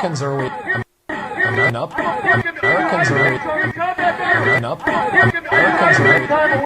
Americans are weak. Americans up. Americans are weak. Americans are weak.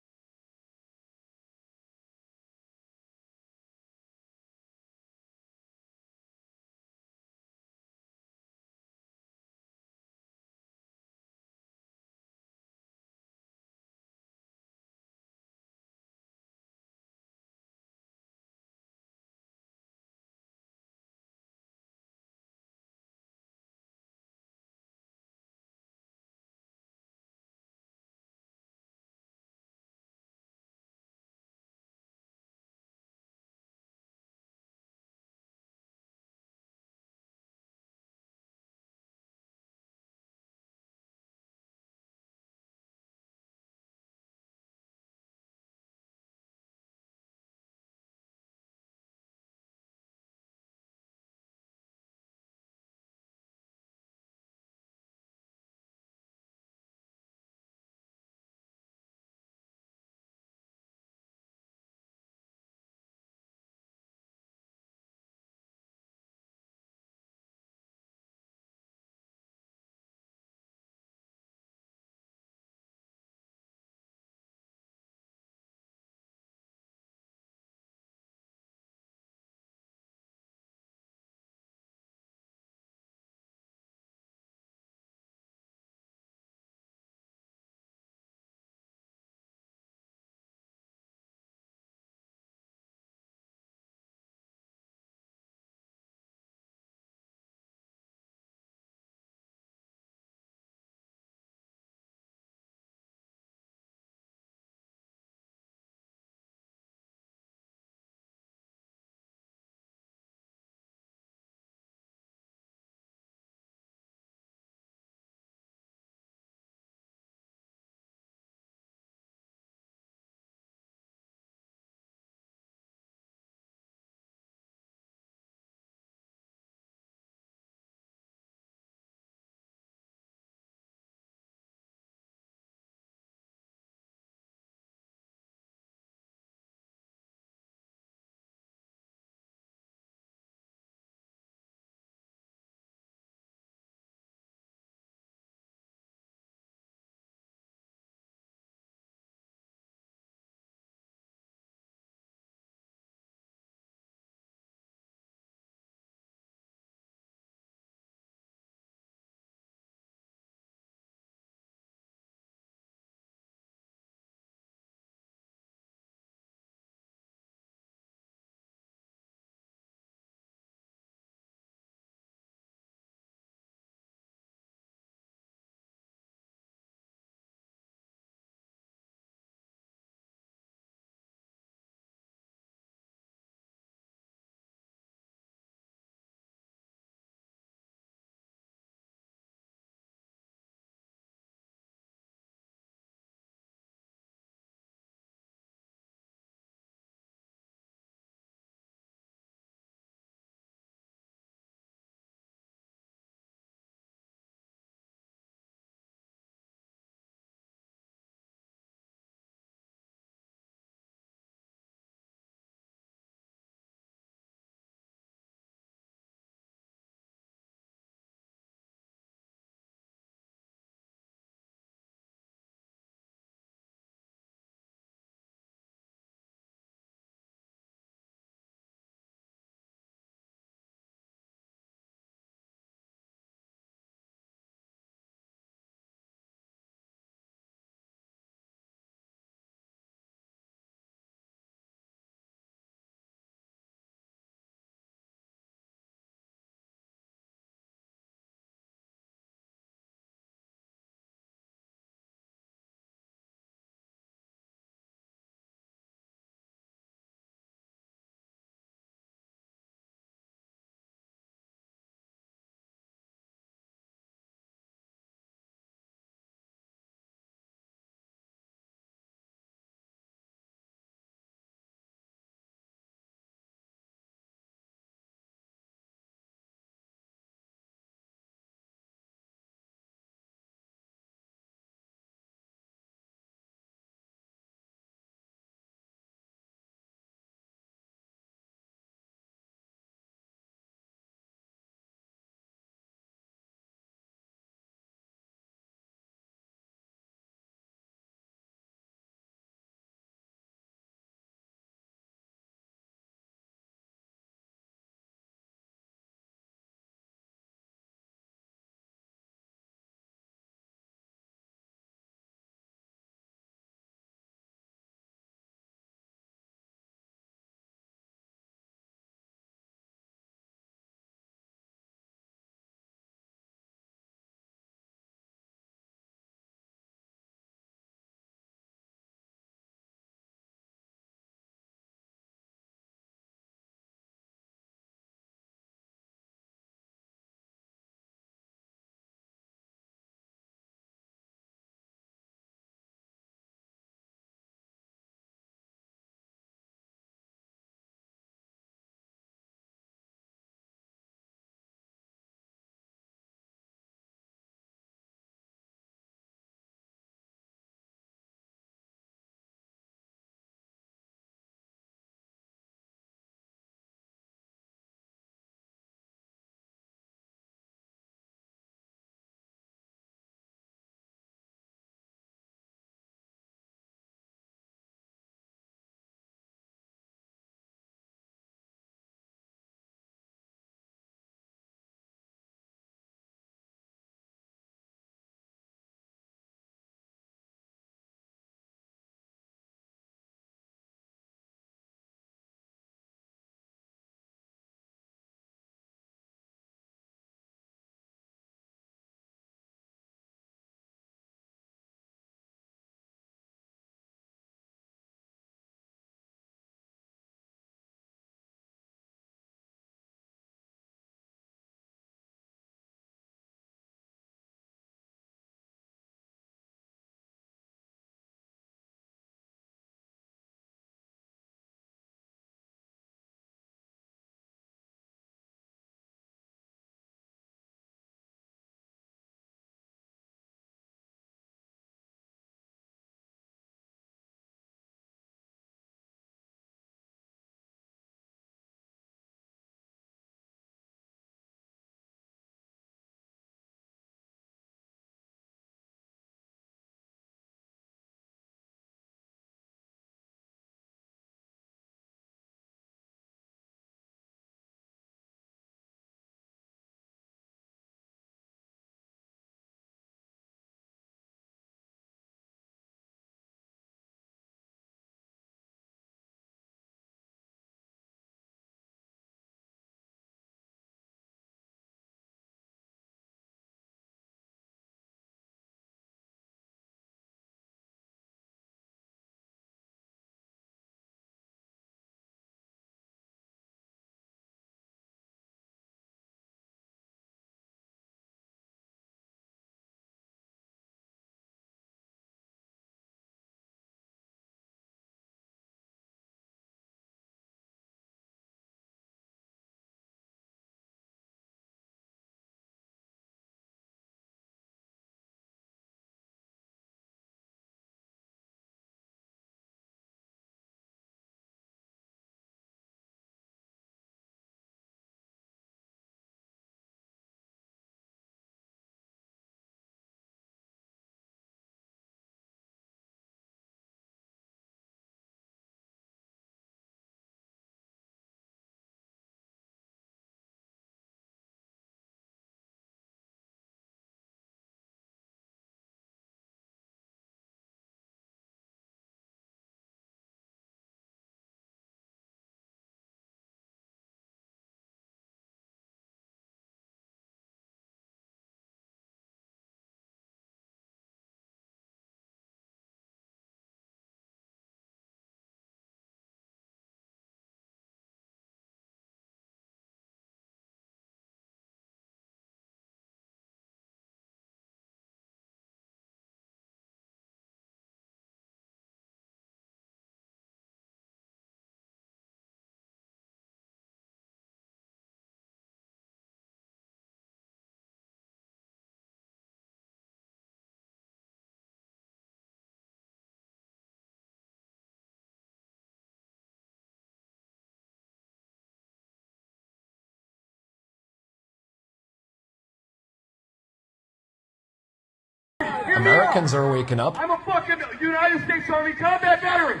Americans are waking up. I'm a fucking United States Army combat veteran.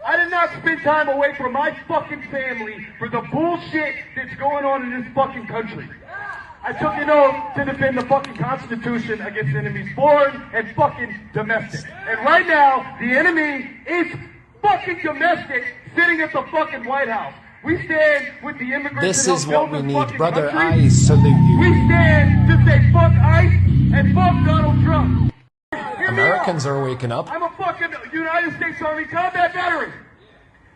I did not spend time away from my fucking family for the bullshit that's going on in this fucking country. I took an oath to defend the fucking Constitution against enemies foreign and fucking domestic. And right now, the enemy is fucking domestic, sitting at the fucking White House. We stand with the immigrants. This that is helped what we build this need, fucking brother. country. I salute you. We stand to say fuck ICE and fuck Donald Trump. Americans are waking up. I'm a fucking United States Army combat veteran.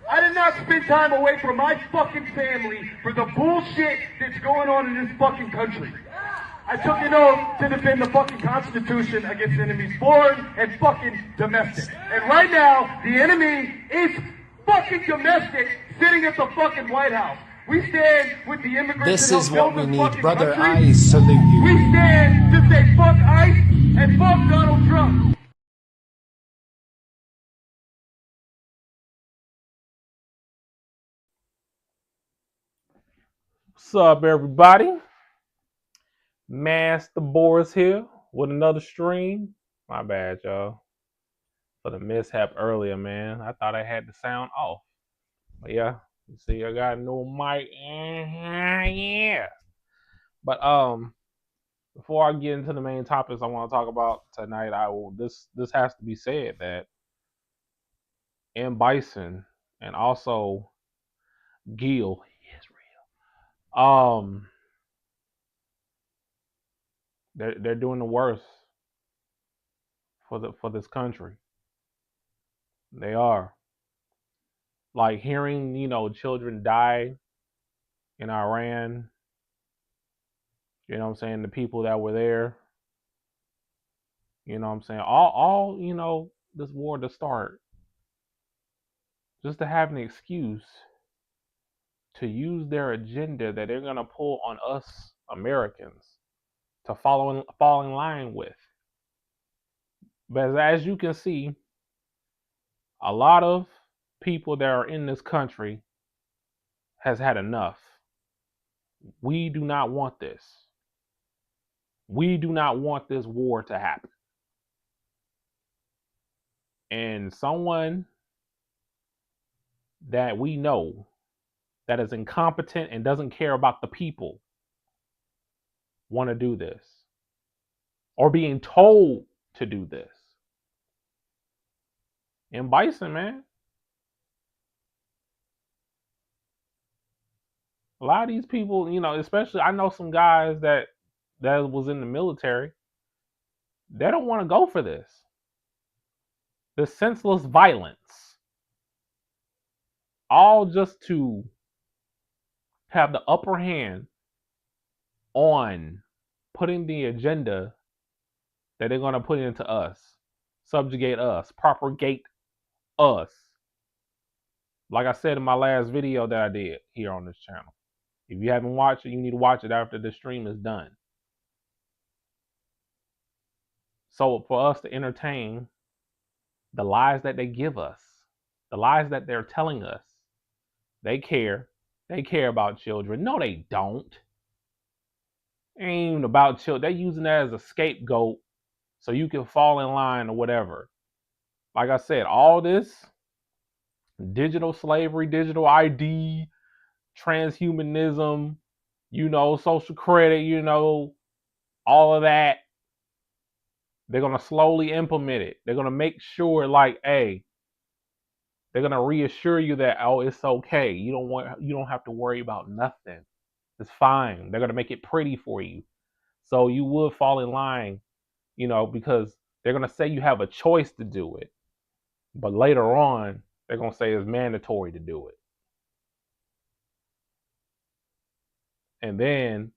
I did not spend time away from my fucking family for the bullshit that's going on in this fucking country. I took an oath to defend the fucking Constitution against enemies foreign and fucking domestic. And right now, the enemy is fucking domestic, sitting at the fucking White House. We stand with the immigrants. This that is helped what we build this need, fucking brother. country. I salute you. We stand to say fuck ICE and fuck Donald Trump. What's up, everybody? MasterBoris here with another stream. My bad, y'all, for the mishap earlier, man. I thought I had the sound off. But yeah, you see, I got a new mic. Yeah. But before I get into the main topics I want to talk about tonight, this has to be said that M. Bison and also Gil Israel, they're doing the worst for this country. They are. Like hearing, children die in Iran, you know what I'm saying, the people that were there, you know what I'm saying, all this war to start, just to have an excuse to use their agenda that they're gonna pull on us Americans to fall in line with. But as you can see, a lot of people that are in this country has had enough. We do not want this. We do not want this war to happen. And someone that we know that is incompetent and doesn't care about the people want to do this, or being told to do this. And Bison, man, a lot of these people, especially I know some guys that was in the military, they don't want to go for this. The senseless violence, all just to have the upper hand on putting the agenda that they're going to put into us, subjugate us, propagate us. Like I said in my last video that I did here on this channel. If you haven't watched it, you need to watch it after the stream is done. So for us to entertain the lies that they give us, the lies that they're telling us, they care. They care about children. No, they don't. It ain't even about children. They're using that as a scapegoat so you can fall in line or whatever. Like I said, all this digital slavery, digital ID, transhumanism, social credit, all of that, they're going to slowly implement it. They're going to make sure, like, hey, they're going to reassure you that, oh, it's okay. You don't have to worry about nothing. It's fine. They're going to make it pretty for you. So you will fall in line, because they're going to say you have a choice to do it. But later on, they're going to say it's mandatory to do it. And then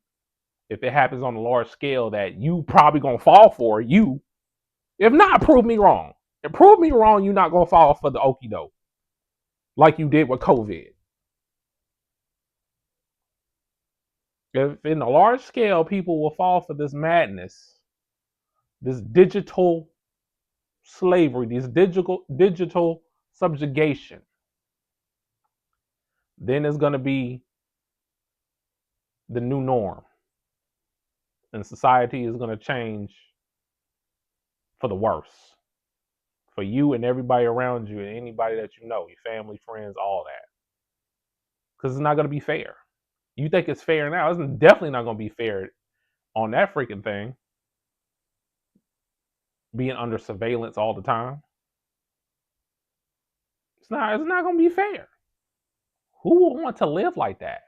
if it happens on a large scale that you probably going to fall for, if not, prove me wrong. And prove me wrong, you're not going to fall for the okie doke like you did with COVID. If in a large scale, people will fall for this madness, this digital slavery, this digital subjugation, then it's going to be the new norm. And society is going to change for the worse. For you and everybody around you and anybody that you know, your family, friends, all that. Because it's not going to be fair. You think it's fair now. It's definitely not going to be fair on that freaking thing. Being under surveillance all the time. It's not going to be fair. Who would want to live like that?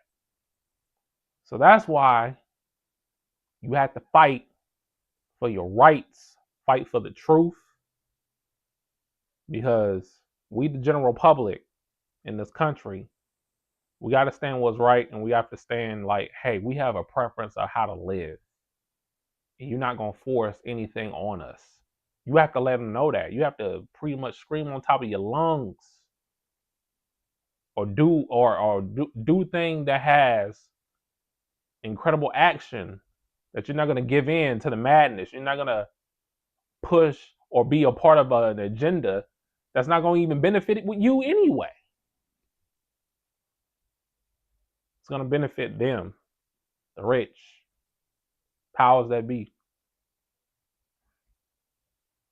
So that's why you have to fight for your rights, fight for the truth, because we, the general public in this country, we got to stand what's right, and we have to stand like, hey, we have a preference of how to live. And you're not going to force anything on us. You have to let them know that. You have to pretty much scream on top of your lungs or do thing that has incredible action, that you're not going to give in to the madness. You're not going to push or be a part of an agenda that's not going to even benefit with you anyway. It's going to benefit them, the rich, powers that be.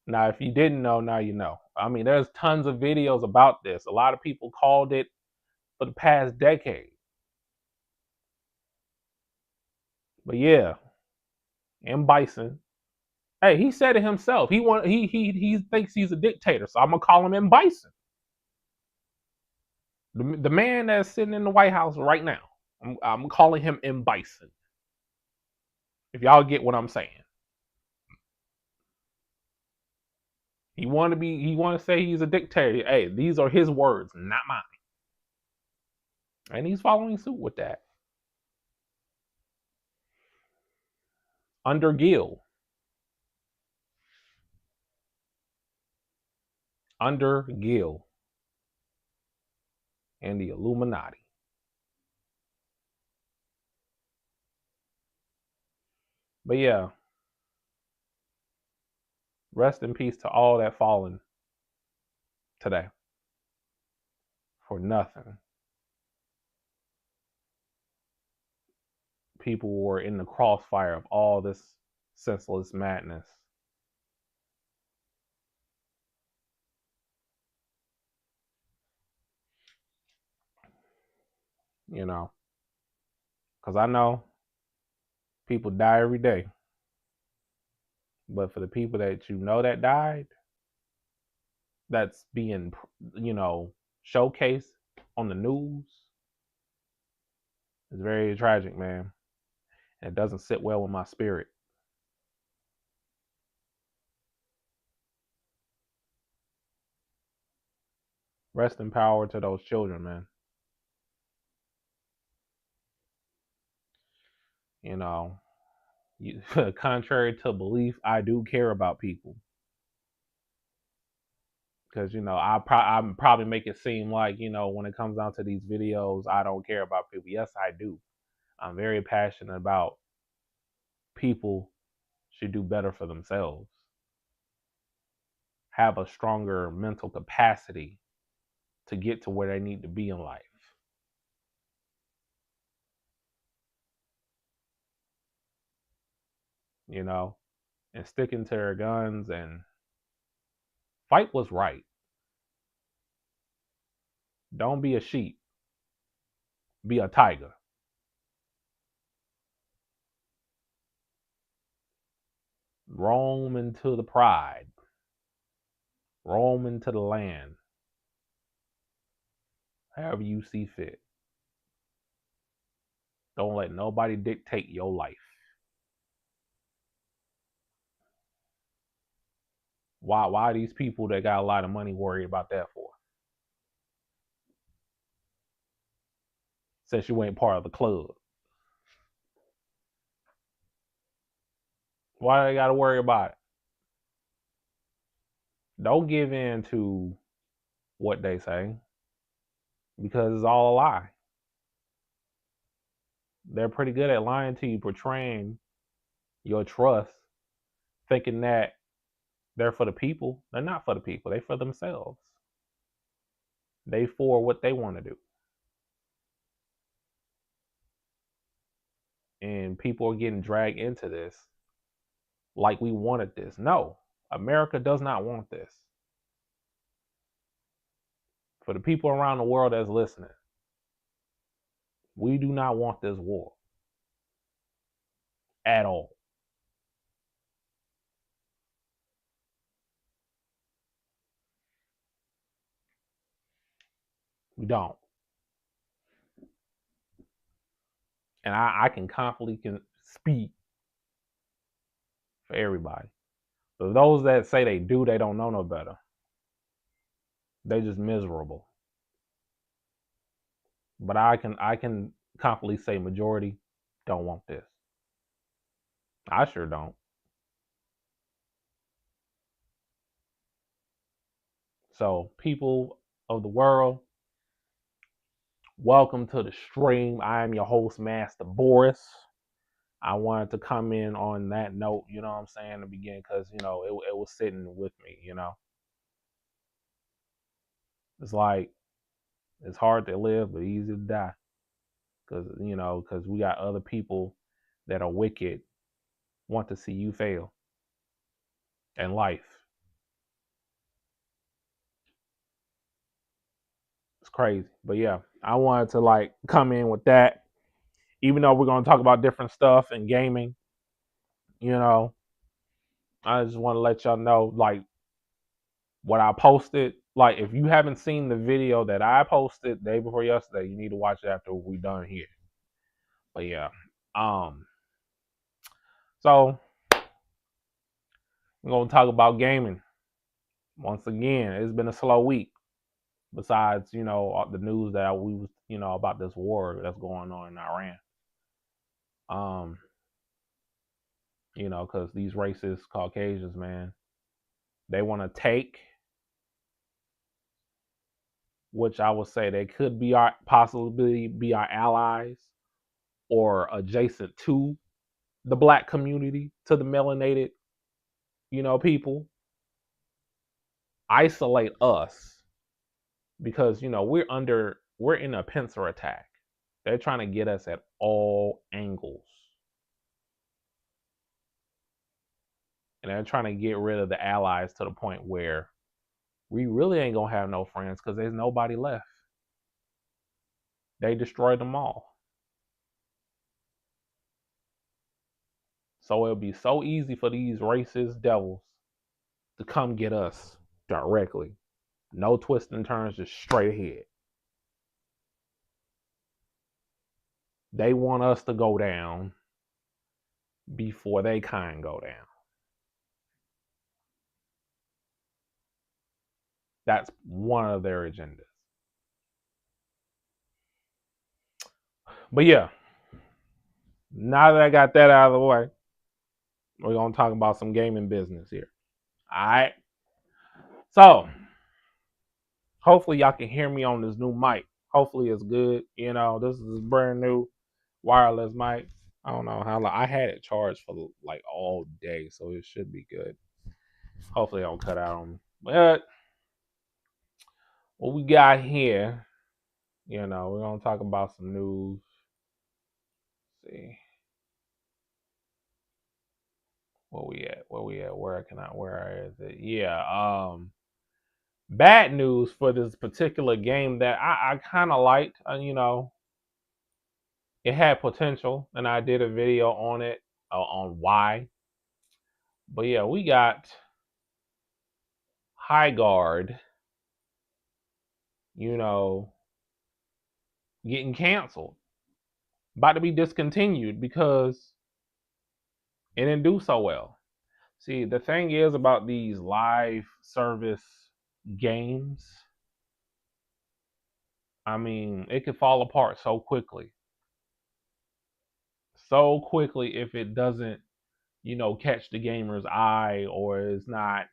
Now, if you didn't know, now you know. I mean, there's tons of videos about this. A lot of people called it for the past decade. But yeah, M. Bison, hey, he said it himself. He thinks he's a dictator, so I'm gonna call him M. Bison. The man that's sitting in the White House right now, I'm calling him M. Bison. If y'all get what I'm saying. He want to say he's a dictator. Hey, these are his words, not mine. And he's following suit with that. Under Gill. And the Illuminati. But yeah, rest in peace to all that fallen today for nothing. People were in the crossfire of all this senseless madness. You know, because I know people die every day. But for the people that you know that died, that's being, showcased on the news, it's very tragic, man. And it doesn't sit well with my spirit. Rest in power to those children, man. Contrary to belief, I do care about people. Because, I probably make it seem like, when it comes down to these videos, I don't care about people. Yes, I do. I'm very passionate about people should do better for themselves. Have a stronger mental capacity to get to where they need to be in life. And sticking to their guns and fight what's right. Don't be a sheep. Be a tiger. Roam into the pride. Roam into the land. However you see fit. Don't let nobody dictate your life. Why these people that got a lot of money worried about that for? Since you ain't part of the club. Why they gotta worry about it? Don't give in to what they say, because it's all a lie. They're pretty good at lying to you, portraying your trust, thinking that they're for the people. They're not for the people. They're for themselves. They for what they want to do. And people are getting dragged into this like we wanted this. No, America does not want this. For the people around the world that's listening, we do not want this war at all. We don't. And I can confidently speak for everybody. But those that say they do, they don't know no better. They just miserable. But I can confidently say majority don't want this. I sure don't. So, people of the world, welcome to the stream. I am your host, MasterBoris. I wanted to come in on that note, you know what I'm saying, to begin, because, you know, it was sitting with me, you know. It's like, it's hard to live, but easy to die. Because, you know, because we got other people that are wicked, want to see you fail in life. It's crazy. But yeah, I wanted to like come in with that. Even though we're going to talk about different stuff in gaming, you know, I just want to let y'all know, like, what I posted. Like, if you haven't seen the video that I posted day before yesterday, you need to watch it after we're done here. But yeah, so we're gonna talk about gaming. Once again, it's been a slow week. Besides, you know, the news that we was, you know, about this war that's going on in Iran. You know, because these racist Caucasians, man, they want to take, which I would say they could be possibly be our allies or adjacent to the black community, to the melanated, you know, people, isolate us because, you know, we're in a pincer attack. They're trying to get us at all angles. And they're trying to get rid of the allies to the point where we really ain't gonna have no friends because there's nobody left. They destroyed them all. So it'll be so easy for these racist devils to come get us directly. No twists and turns, just straight ahead. They want us to go down before they kind go down. That's one of their agendas. But yeah, now that I got that out of the way, we're going to talk about some gaming business here. All right. So, hopefully y'all can hear me on this new mic. Hopefully it's good. You know, this is a brand new wireless mic. I don't know how long. I had it charged for like all day, so it should be good. Hopefully it don't cut out on me. But what we got here, you know, we're going to talk about some news. Let's see. Where we at? Where is it? Yeah, bad news for this particular game that I kind of liked. You know, it had potential, and I did a video on it, on why. But yeah, we got Highguard, you know, getting canceled, about to be discontinued because it didn't do so well. See, the thing is about these live service games, I mean, it could fall apart so quickly. So quickly if it doesn't, you know, catch the gamer's eye or is not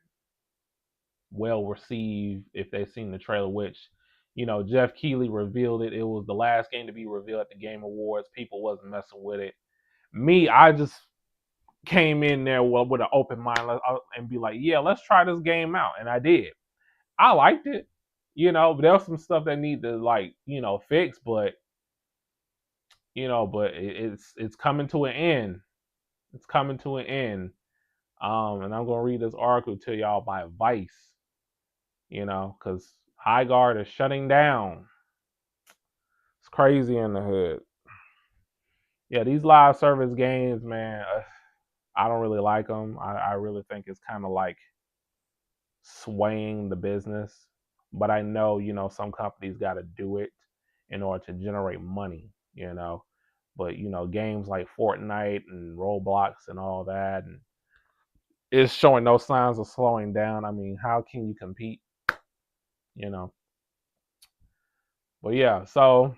well received if they've seen the trailer, which, you know, Jeff Keighley revealed it. It was the last game to be revealed at the Game Awards. People wasn't messing with it. Me, I just came in there with an open mind and be like, yeah, let's try this game out. And I did. I liked it. You know, but there was some stuff that need to, like, you know, fix, but, you know, but it's coming to an end. It's coming to an end. And I'm gonna read this article to y'all by Vice. Because Highguard is shutting down. It's crazy in the hood. Yeah, these live service games, man, I don't really like them. I really think it's kind of like swaying the business. But I know, some companies got to do it in order to generate money. But, games like Fortnite and Roblox and all that, and it's showing no signs of slowing down. I mean, how can you compete? But yeah, so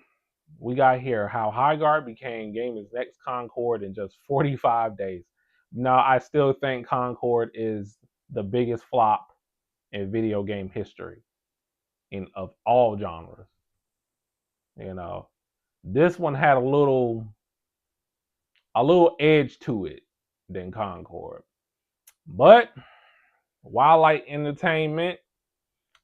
we got here how Highguard became gaming's next Concord in just 45 days. Now, I still think Concord is the biggest flop in video game history of all genres. This one had a little edge to it than Concord. But Wildlight Entertainment,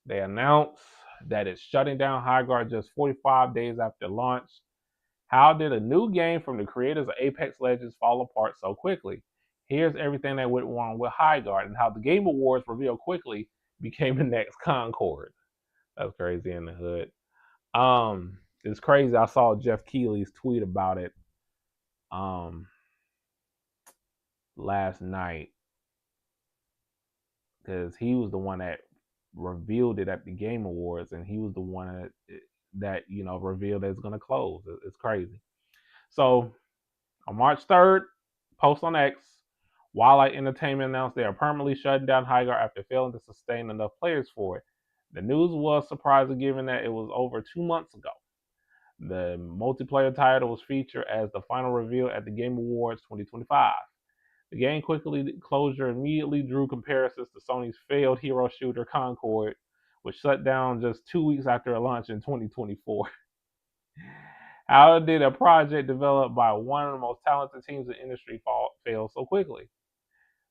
they announced that it's shutting down Highguard just 45 days after launch. How did a new game from the creators of Apex Legends fall apart so quickly? Here's everything that went wrong with Highguard and how the Game Awards revealed quickly became the next Concord. That's crazy in the hood. It's crazy. I saw Jeff Keighley's tweet about it last night because he was the one that revealed it at the Game Awards, and he was the one that revealed that it's going to close. It's crazy. So on March 3rd, post on X, Wildlight Entertainment announced they are permanently shutting down Highguard after failing to sustain enough players for it. The news was surprising given that it was over 2 months ago. The multiplayer title was featured as the final reveal at the Game Awards 2025. The game closure immediately drew comparisons to Sony's failed hero shooter Concord, which shut down just 2 weeks after it launched in 2024. How did a project developed by one of the most talented teams in the industry fail so quickly?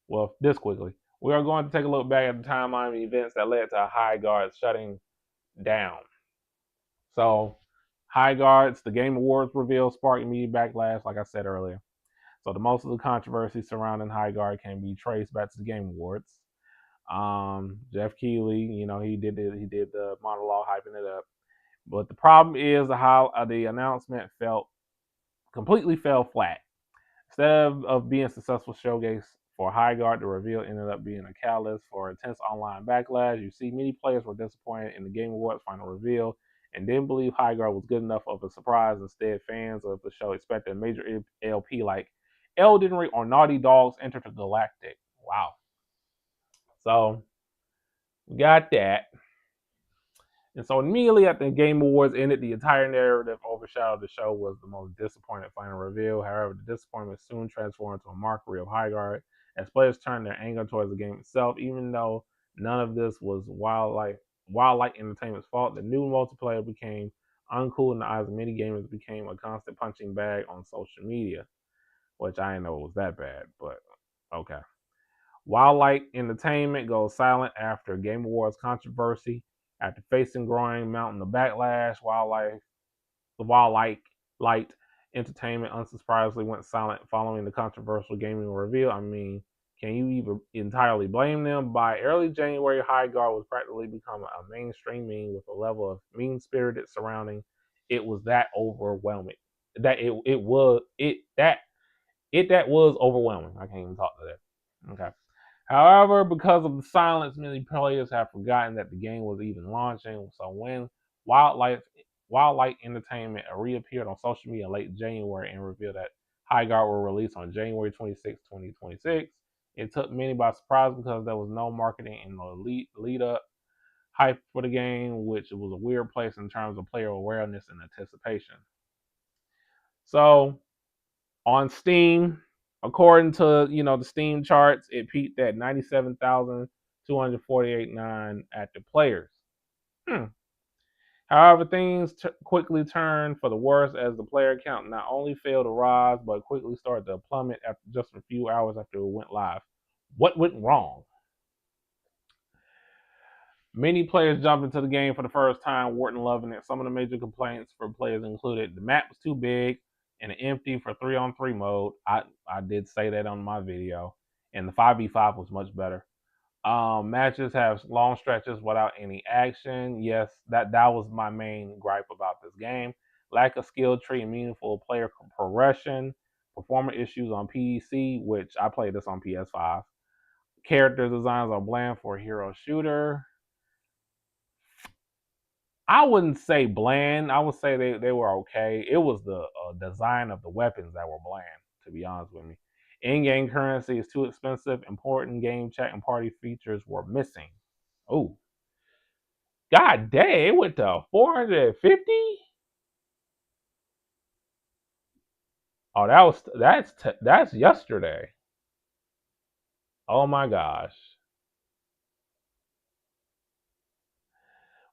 Well, this quickly. We are going to take a look back at the timeline of events that led to Highguard shutting down. So, Highguard's the Game Awards reveal sparked immediate backlash, like I said earlier. So, most of the controversy surrounding Highguard can be traced back to the Game Awards. Jeff Keighley, he did the monologue hyping it up. But the problem is how the announcement completely fell flat. Instead of being a successful showcase for Highguard, the reveal ended up being a catalyst for intense online backlash. You see, many players were disappointed in the Game Awards final reveal and didn't believe Highguard was good enough of a surprise. Instead, fans of the show expected a major LP like Elden Ring or Naughty Dog's Enter the Galactic. Wow. So, we got that. And so immediately after the Game Awards ended, the entire narrative overshadowed the show was the most disappointing final reveal. However, the disappointment soon transformed into a mockery of Highguard as players turned their anger towards the game itself. Even though none of this was Wildlight Entertainment's fault, the new multiplayer became uncool in the eyes of many gamers, became a constant punching bag on social media, which I didn't know it was that bad, but okay. Wildlight Entertainment goes silent after Game Awards controversy. After facing growing mountain of backlash, Wildlight Entertainment unsurprisingly went silent following the controversial gaming reveal. I mean, can you even entirely blame them? By early January, Highguard was practically becoming a mainstream meme with a level of mean-spirited surrounding. It was that overwhelming. That was overwhelming. I can't even talk to that. Okay. However, because of the silence, many players have forgotten that the game was even launching. So when Wildlight Entertainment reappeared on social media in late January and revealed that Highguard will release on January 26, 2026, it took many by surprise because there was no marketing and no lead up hype for the game, which was a weird place in terms of player awareness and anticipation. So on Steam, according to the Steam charts, it peaked at 97,248 active players. However, things quickly turned for the worse as the player count not only failed to rise, but quickly started to plummet after just a few hours after it went live. What went wrong? Many players jumped into the game for the first time, weren't loving it. Some of the major complaints for players included the map was too big and empty for 3-on-3 mode. I did say that on my video. and the 5v5 was much better. Matches have long stretches without any action. Yes, that was my main gripe about this game. Lack of skill tree and meaningful player progression. Performance issues on PC, which I played this on PS5. Character designs are bland for a hero shooter. I wouldn't say bland. I would say they were okay. It was the design of the weapons that were bland, to be honest with me. In-game currency is too expensive. Important game chat and party features were missing. Oh, god dang, it went to 450? Oh, that's yesterday. Oh my gosh.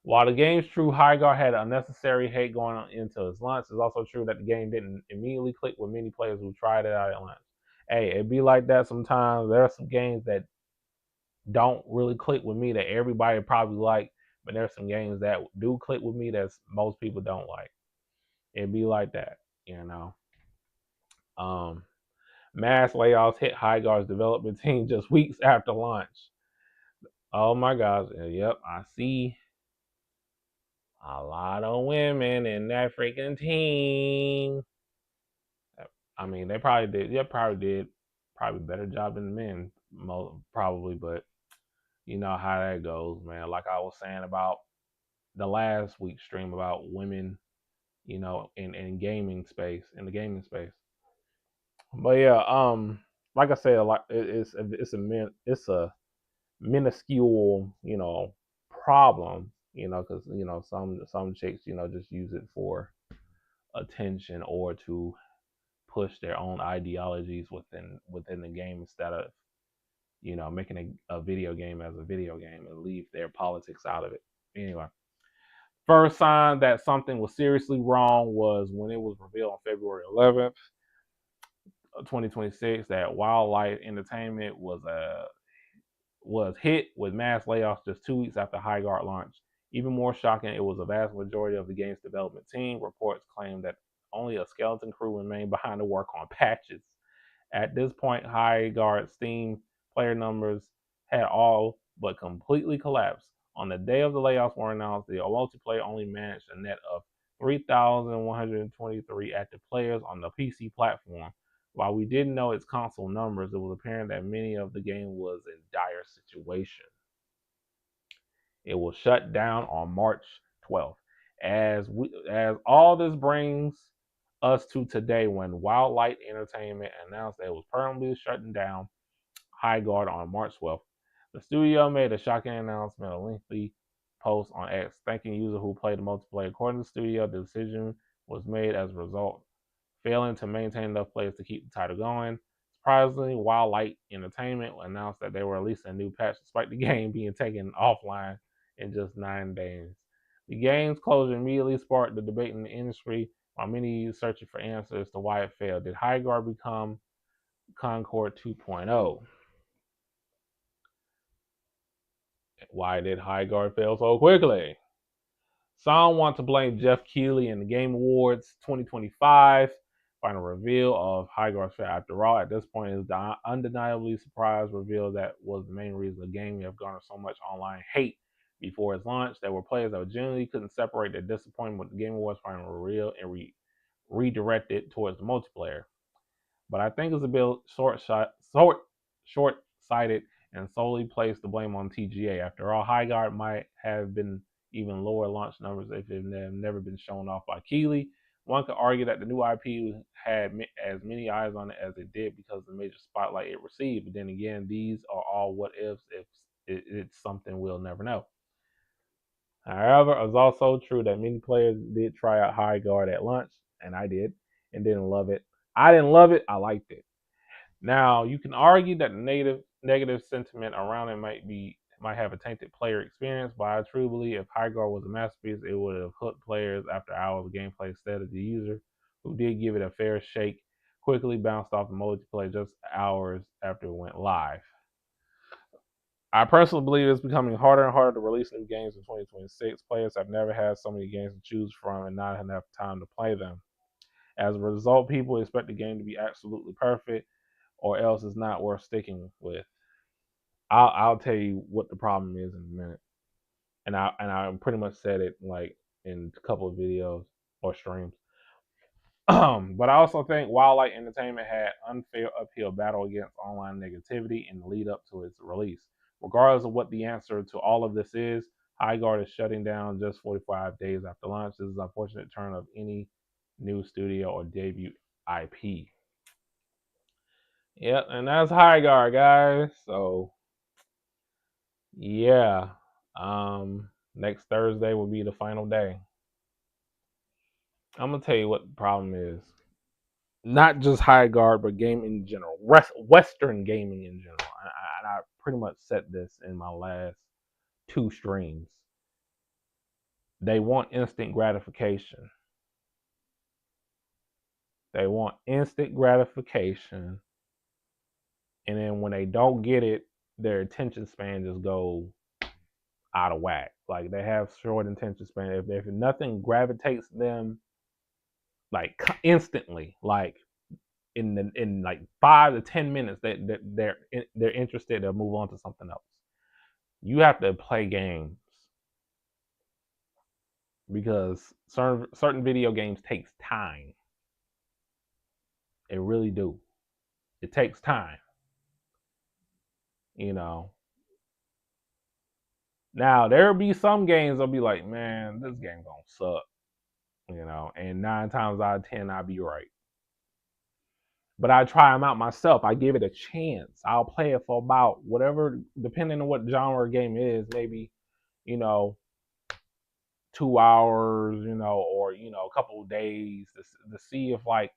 While the game's true, Highguard had unnecessary hate going on into its launch, it's also true that the game didn't immediately click with many players who tried it out at launch. Hey, it be like that sometimes. There are some games that don't really click with me that everybody probably like, but there's some games that do click with me that most people don't like. It be like that, you know. Mass layoffs hit Highguard's development team just weeks after launch. Oh my gosh. Yep, I see a lot of women in that freaking team. I mean, they probably did. Yeah, probably better job than the men, probably. But you know how that goes, man. Like I was saying about the last week's stream about women, you know, in the gaming space. But yeah, like I said, like it's a minuscule, you know, problem, you know, because you know some chicks, you know, just use it for attention or to push their own ideologies within the game instead of, you know, making a video game as a video game and leave their politics out of it. Anyway, first sign that something was seriously wrong was when it was revealed on February 11th, 2026, that Wildlight Entertainment was hit with mass layoffs just 2 weeks after Highguard launch. Even more shocking, it was a vast majority of the game's development team. Reports claim that only a skeleton crew remained behind to work on patches. At this point, Highguard Steam player numbers had all but completely collapsed. On the day of the layoffs were announced, the multiplayer only managed a net of 3,123 active players on the PC platform. While we didn't know its console numbers, it was apparent that many of the game was in dire situation. It was shut down on March 12th. As all this brings us to today, when Wildlight Entertainment announced that it was permanently shutting down Highguard on March 12th. The studio made a shocking announcement, a lengthy post on X thanking users who played the multiplayer. According to the studio, the decision was made as a result failing to maintain enough players to keep the title going. Surprisingly, Wildlight Entertainment announced that they were releasing a new patch despite the game being taken offline in just 9 days. The game's closure immediately sparked the debate in the industry, while many searching for answers to why it failed. Did Highguard become Concord 2.0? Why did Highguard fail so quickly? Some want to blame Jeff Keighley in the Game Awards 2025 final reveal of Highguard's fail. After all, at this point, it's the undeniably surprise reveal that was the main reason the game may have garnered so much online hate before its launch. There were players that genuinely couldn't separate their disappointment with the Game Awards final reveal and redirect it towards the multiplayer. But I think it's a bit short-sighted and solely place the blame on TGA. After all, Highguard might have been even lower launch numbers if it had never been shown off by Keighley. One could argue that the new IP had as many eyes on it as it did because of the major spotlight it received. But then again, these are all what ifs if it's something we'll never know. However, it's also true that many players did try out Highguard at launch, and I did, and didn't love it. I didn't love it. I liked it. Now, you can argue that the negative sentiment around it might have a tainted player experience, but I truly believe if Highguard was a masterpiece, it would have hooked players after hours of gameplay instead of the user, who did give it a fair shake, quickly bounced off the multiplayer just hours after it went live. I personally believe it's becoming harder and harder to release new games in 2026. Players have never had so many games to choose from and not enough time to play them. As a result, people expect the game to be absolutely perfect, or else it's not worth sticking with. I'll tell you what the problem is in a minute, and I pretty much said it like in a couple of videos or streams. But I also think Wildlight Entertainment had unfair uphill battle against online negativity in the lead up to its release. Regardless of what the answer to all of this is, Highguard is shutting down just 45 days after launch. This is an unfortunate turn of any new studio or debut IP. Yep, and that's Highguard, guys. So yeah, next Thursday will be the final day. I'm gonna tell you what the problem is. Not just Highguard, but game in general, Western gaming in general. I pretty much said this in my last 2 streams. They want instant gratification. They want instant gratification, and then when they don't get it, their attention span just goes out of whack. Like they have short attention span. If nothing gravitates them like instantly, like in like 5 to 10 minutes, they're interested. They'll move on to something else. You have to play games because certain video games takes time. It really do. It takes time. You know. Now there'll be some games I'll be like, man, this game gonna suck. You know, and 9 times out of 10 I'll be right. But I try them out myself. I give it a chance. I'll play it for about whatever, depending on what genre game is, maybe, 2 hours, or a couple of days to see if like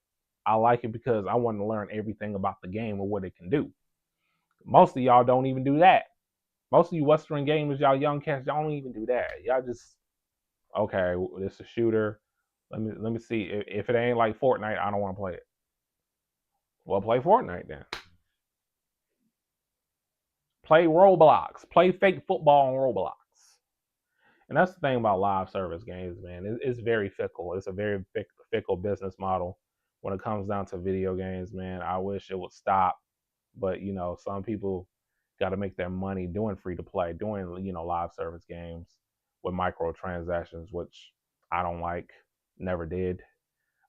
I like it, because I want to learn everything about the game and what it can do. Most of y'all don't even do that. Most of you Western gamers, y'all young cats, y'all don't even do that. Y'all just, okay, it's a shooter. Let me see. If it ain't like Fortnite, I don't want to play it. Well, play Fortnite then. Play Roblox. Play fake football on Roblox. And that's the thing about live service games, man. It's very fickle. It's a very fickle business model when it comes down to video games, man. I wish it would stop, but some people got to make their money doing free to play, doing live service games with microtransactions, which I don't like. Never did.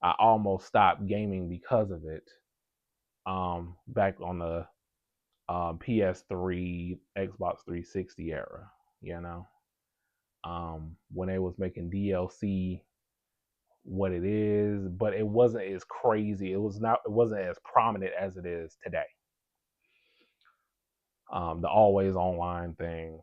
I almost stopped gaming because of it. Back on the PS3, Xbox 360 era, when they was making DLC what it is, but it wasn't as crazy. It wasn't as prominent as it is today. The always online thing,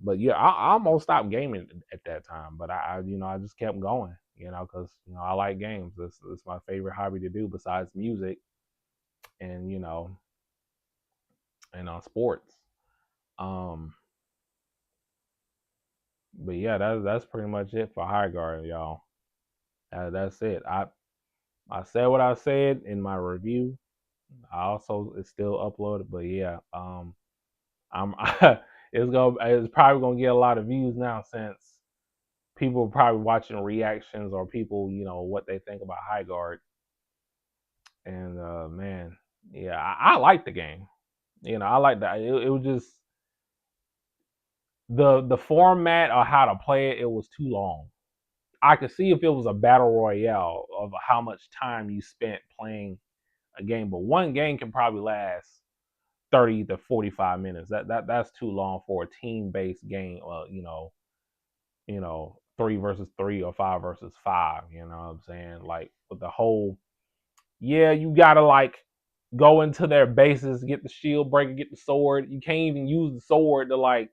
But yeah, I almost stopped gaming at that time, but I just kept going, because I like games. This is my favorite hobby to do besides music, and and on sports. But yeah, that's pretty much it for Highguard, y'all. That's it. I said what I said in my review. It's still uploaded, but yeah, I'm it's probably gonna get a lot of views now, since people are probably watching reactions or people what they think about Highguard. And man, yeah, I like the game. I like that. It was just the format or how to play it. It was too long. I could see if it was a battle royale of how much time you spent playing a game, but one game can probably last 30 to 45 minutes. That's too long for a team-based game. 3 versus 3 or 5 versus 5. You know what I'm saying? Like with the whole, yeah, you gotta like go into their bases, get the shield breaker, get the sword. You can't even use the sword to like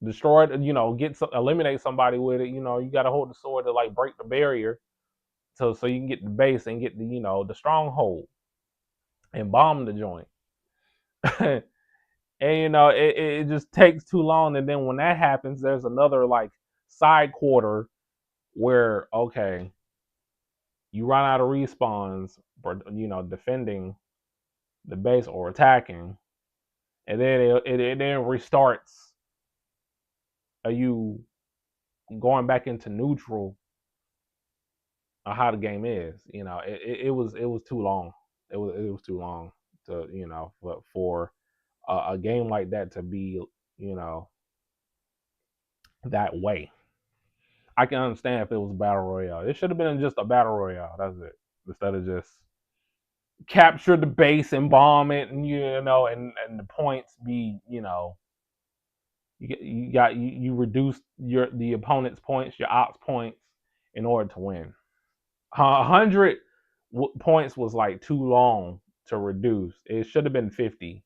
destroy it, eliminate somebody with it. You gotta hold the sword to like break the barrier, so you can get the base and get the stronghold and bomb the joint. And it just takes too long. And then when that happens, there's another like side quarter where, okay, you run out of respawns for defending the base or attacking, and then it then restarts. Are you going back into neutral? How the game is, it was too long. It was too long to, but for a game like that to be, that way. I can understand if it was a battle royale. It should have been just a battle royale. That's it. Instead of just capture the base and bomb it, and and the points be, you reduce the opponent's points, your ops points, in order to win. 100 points was like too long to reduce. It should have been 50.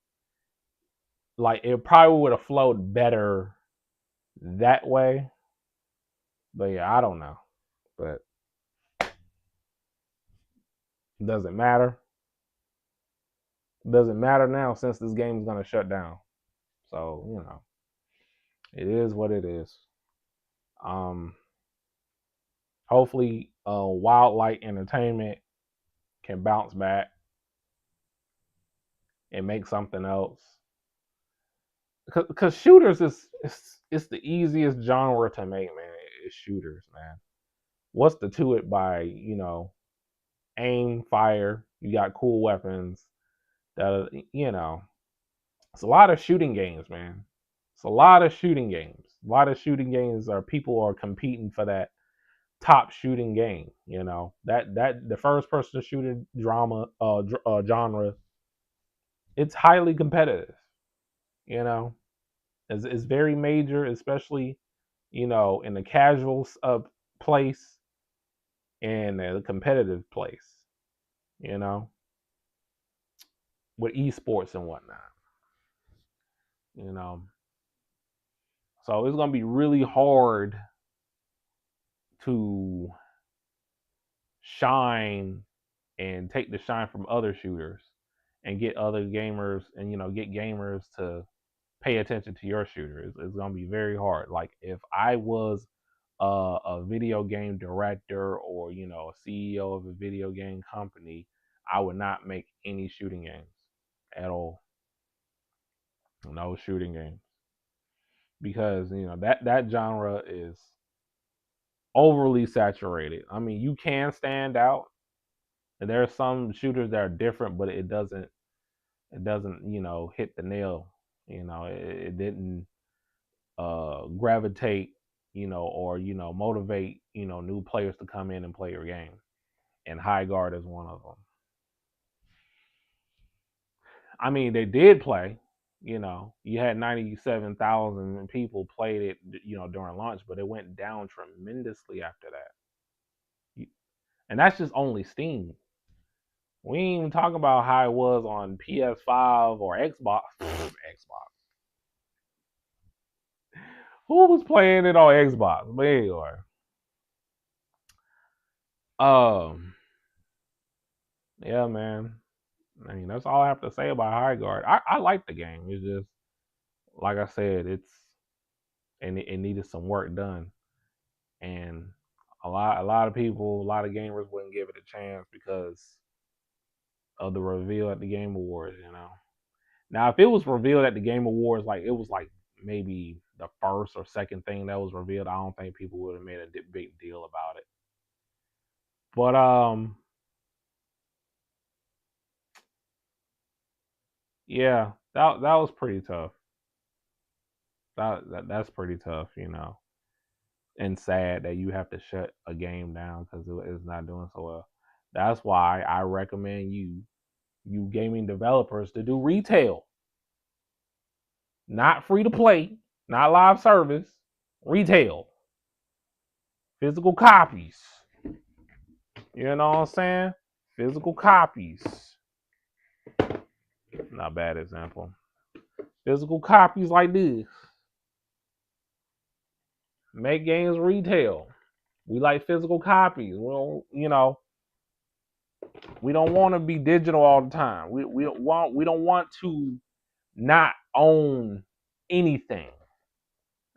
Like, it probably would have flowed better that way. But yeah, I don't know. But it doesn't matter. It doesn't matter now since this game is gonna shut down. So, it is what it is. Hopefully, Wildlight Entertainment can bounce back and make something else. Because shooters it's the easiest genre to make, man. It's shooters, man. What's the to it by, aim, fire, you got cool weapons. That, it's a lot of shooting games, man. It's a lot of shooting games. A lot of shooting games people are competing for that top shooting game. That the first person shooter genre, it's highly competitive. It's very major, especially in the casual place and the competitive place. With esports and whatnot. So it's gonna be really hard to shine and take the shine from other shooters and get other gamers and get gamers to pay attention to your shooter. It's gonna be very hard. Like, if I was a video game director or a CEO of a video game company, I would not make any shooting games at all. No shooting games, because that genre is overly saturated. I mean, you can stand out, and there are some shooters that are different, but it doesn't hit the nail. It didn't gravitate, or motivate new players to come in and play your game. And Highguard is one of them. I mean, they did play. You had 97,000 people played it, during launch, but it went down tremendously after that. And that's just only Steam. We ain't even talking about how it was on PS5 or Xbox. Xbox. Who was playing it on Xbox? But anyway. Yeah, man. I mean, that's all I have to say about Highguard. I like the game. It's just, like I said, it needed some work done, and a lot of people, a lot of gamers wouldn't give it a chance because of the reveal at the Game Awards. Now, if it was revealed at the Game Awards, like it was like maybe the first or second thing that was revealed, I don't think people would have made a big deal about it. But yeah, that was pretty tough. That's pretty tough, and sad that you have to shut a game down because it's not doing so well. That's why I recommend you gaming developers to do retail, not free to play, not live service, retail, physical copies. You know what I'm saying? Physical copies. Not a bad example. Physical copies like this. Make games retail. We like physical copies. We don't, we don't want to be digital all the time. We don't want to not own anything.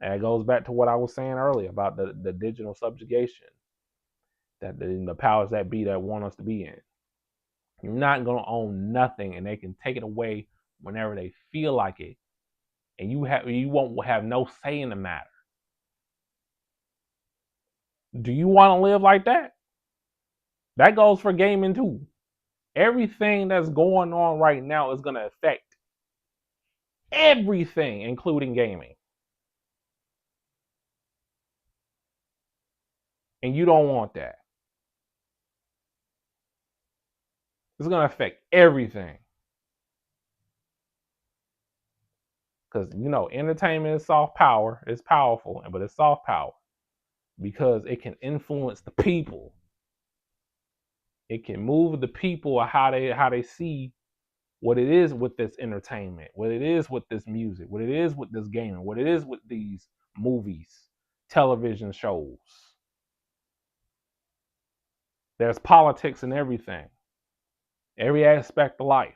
And it goes back to what I was saying earlier about the digital subjugation that the powers that be that want us to be in. You're not gonna own nothing, and they can take it away whenever they feel like it, and you won't have no say in the matter. Do you want to live like that? That goes for gaming too. Everything that's going on right now is going to affect everything, including gaming. And you don't want that. It's going to affect everything. Because, entertainment is soft power. It's powerful, but it's soft power. Because it can influence the people. It can move the people how they see what it is with this entertainment, what it is with this music, what it is with this gaming, what it is with these movies, television shows. There's politics in everything, every aspect of life.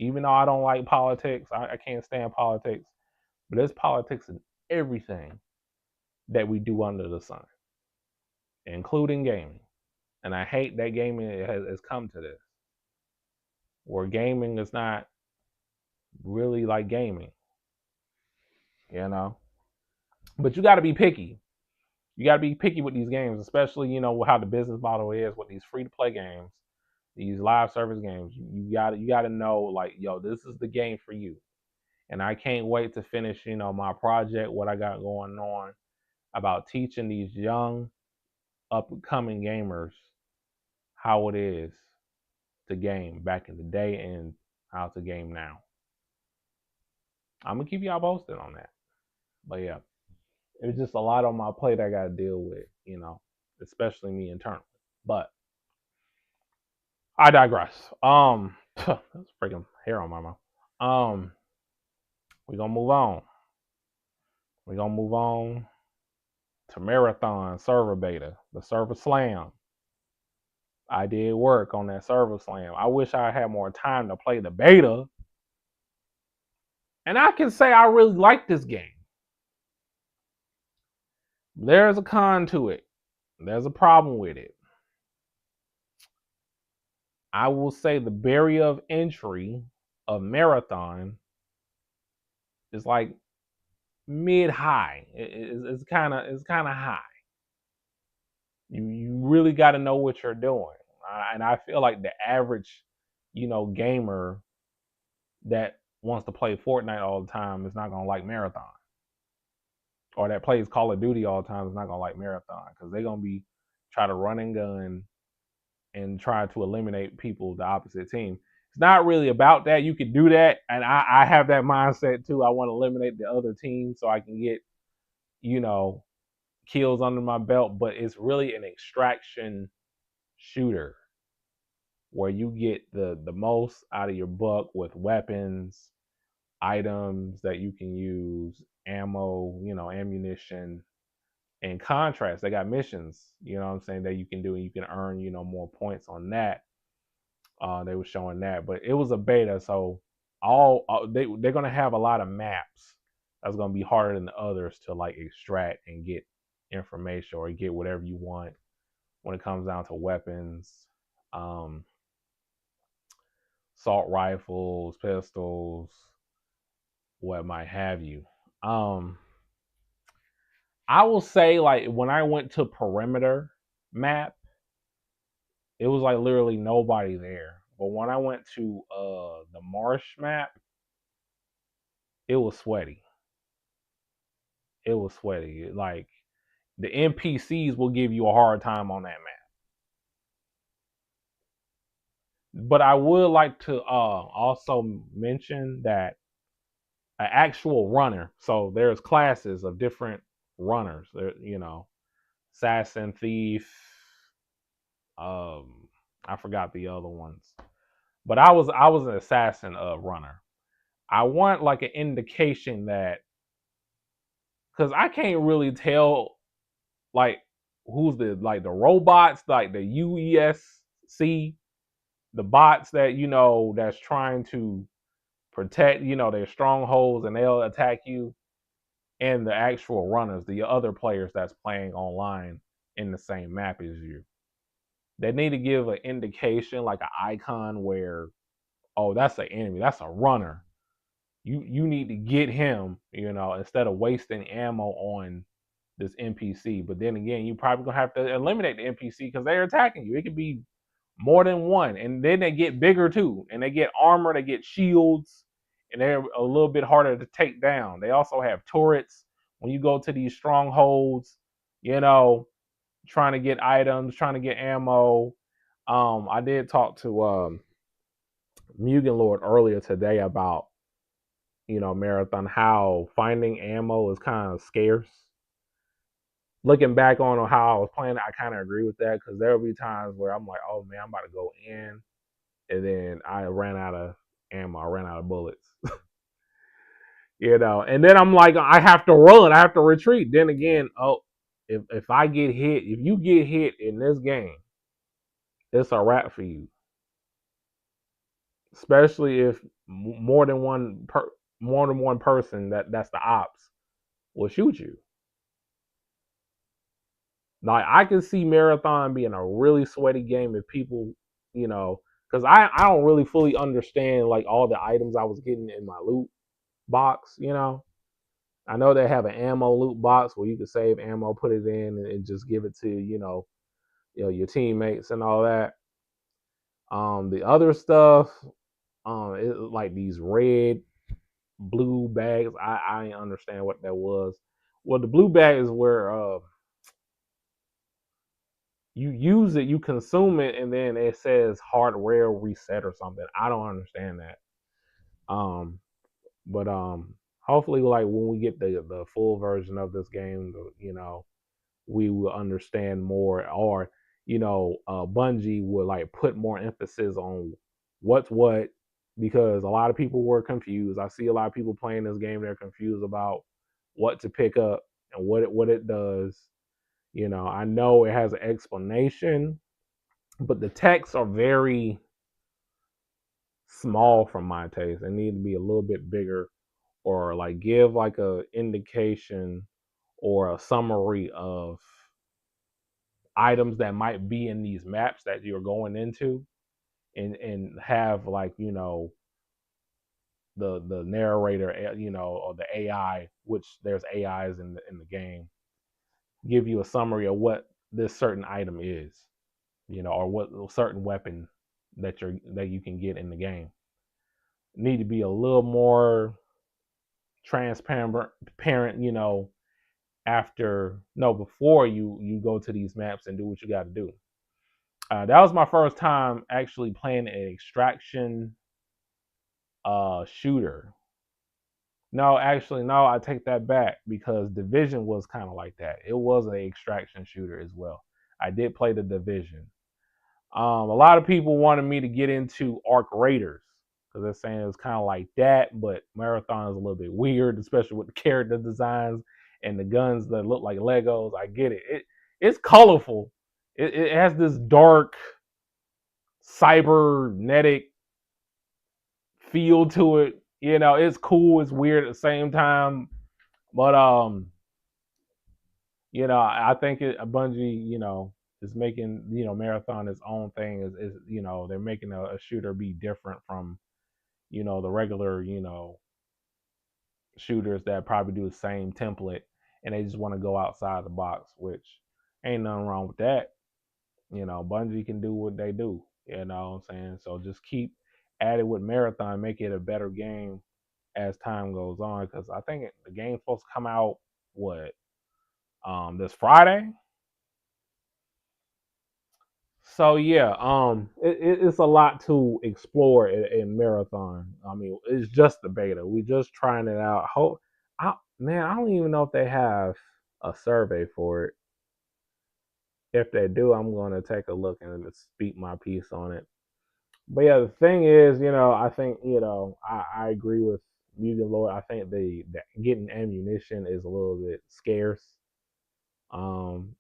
Even though I don't like politics, I can't stand politics, but there's politics in everything that we do under the sun, including gaming. And I hate that gaming has come to this, where gaming is not really like gaming, But you got to be picky. You got to be picky with these games, especially, how the business model is with these free-to-play games, these live service games. You got to know, like, yo, this is the game for you. And I can't wait to finish, my project, what I got going on about teaching these young, upcoming gamers how it is to game back in the day and how to game now. I'm going to keep y'all posted on that. But yeah, it's just a lot on my plate I got to deal with, especially me internally. But I digress. That's freaking hair on my mouth. We're going to move on. We're going to move on to Marathon server beta, the server slam. I did work on that server slam. I wish I had more time to play the beta. And I can say I really like this game. There's a con to it. There's a problem with it. I will say the barrier of entry of Marathon is like mid-high. It's kind of high. You really got to know what you're doing. And I feel like the average, gamer that wants to play Fortnite all the time is not going to like Marathon. Or that plays Call of Duty all the time is not going to like Marathon, because they're going to be try to run and gun and try to eliminate people, the opposite team. It's not really about that. You can do that. And I have that mindset too. I want to eliminate the other team so I can get, kills under my belt. But it's really an extraction shooter where you get the most out of your buck with weapons, items that you can use, ammo, ammunition. In contrast, they got missions, that you can do, and you can earn, more points on that. They were showing that, but it was a beta, so they're gonna have a lot of maps that's gonna be harder than the others to like extract and get information or get whatever you want when it comes down to weapons, assault rifles, pistols, what might have you. I will say, like, when I went to perimeter map, it was like literally nobody there. But when I went to the marsh map, it was sweaty. It was sweaty. Like, the NPCs will give you a hard time on that map. But I would like to also mention that an actual runner, so there's classes of different runners, assassin, thief, I forgot the other ones, but I was an assassin runner. I want like an indication that, because I can't really tell like who's the robots, like the UESC, the bots that that's trying to protect their strongholds and they'll attack you, and the actual runners, the other players that's playing online in the same map as you. They need to give an indication, like an icon where, oh, that's an enemy, that's a runner. You need to get him, instead of wasting ammo on this NPC. But then again, you probably gonna have to eliminate the NPC because they're attacking you. It could be more than one, and then they get bigger too, and they get armor, they get shields, and they're a little bit harder to take down. They also have turrets when you go to these strongholds, you know, trying to get items, trying to get ammo. I did talk to Mugen Lord earlier today about, Marathon, how finding ammo is kind of scarce. Looking back on how I was playing, I kind of agree with that, because there will be times where I'm like, oh man, I'm about to go in, and then I ran out of ammo, I ran out of bullets, and then I'm like, I have to run, I have to retreat. Then again, if I get hit, if you get hit in this game, it's a wrap for you. Especially if more than one person that's the ops will shoot you. Like, I can see Marathon being a really sweaty game if people, because I don't really fully understand like all the items I was getting in my loot box. I know they have an ammo loot box where you can save ammo, put it in, and just give it to your teammates and all that. The other stuff, like these red, blue bags. I didn't understand what that was. Well, the blue bag is where you use it, you consume it, and then it says hardware reset or something. I don't understand that. But hopefully, like when we get the full version of this game, we will understand more, or Bungie will like put more emphasis on what's what, because a lot of people were confused. I see a lot of people playing this game, they're confused about what to pick up and what it does. I know it has an explanation, but the texts are very small from my taste. They need to be a little bit bigger, or like give like a indication or a summary of items that might be in these maps that you're going into, and have like the narrator, or the AI, which there's AIs in the game, give you a summary of what this certain item is, or what certain weapon that you can get in the game. Need to be a little more transparent, before you go to these maps and do what you got to do. That was my first time actually playing an extraction shooter. No, actually, no, I take that back, because Division was kind of like that. It was an extraction shooter as well. I did play the Division. A lot of people wanted me to get into Arc Raiders, because they're saying it was kind of like that, but Marathon is a little bit weird, especially with the character designs and the guns that look like Legos. I get it. It's colorful. It has this dark cybernetic feel to it. It's cool, it's weird at the same time. But I think Bungie, is making, Marathon its own thing. Is they're making a shooter be different from, the regular, shooters that probably do the same template, and they just want to go outside the box, which ain't nothing wrong with that. Bungie can do what they do. You know what I'm saying? So just keep at it with Marathon, make it a better game as time goes on, because I think the game's supposed to come out this Friday. So yeah, it's a lot to explore in Marathon. I mean, it's just the beta. We just trying it out. Man, I don't even know if they have a survey for it. If they do, I'm going to take a look and speak my piece on it. But yeah, the thing is, I think, I agree with Mugen Lord. I think the getting ammunition is a little bit scarce.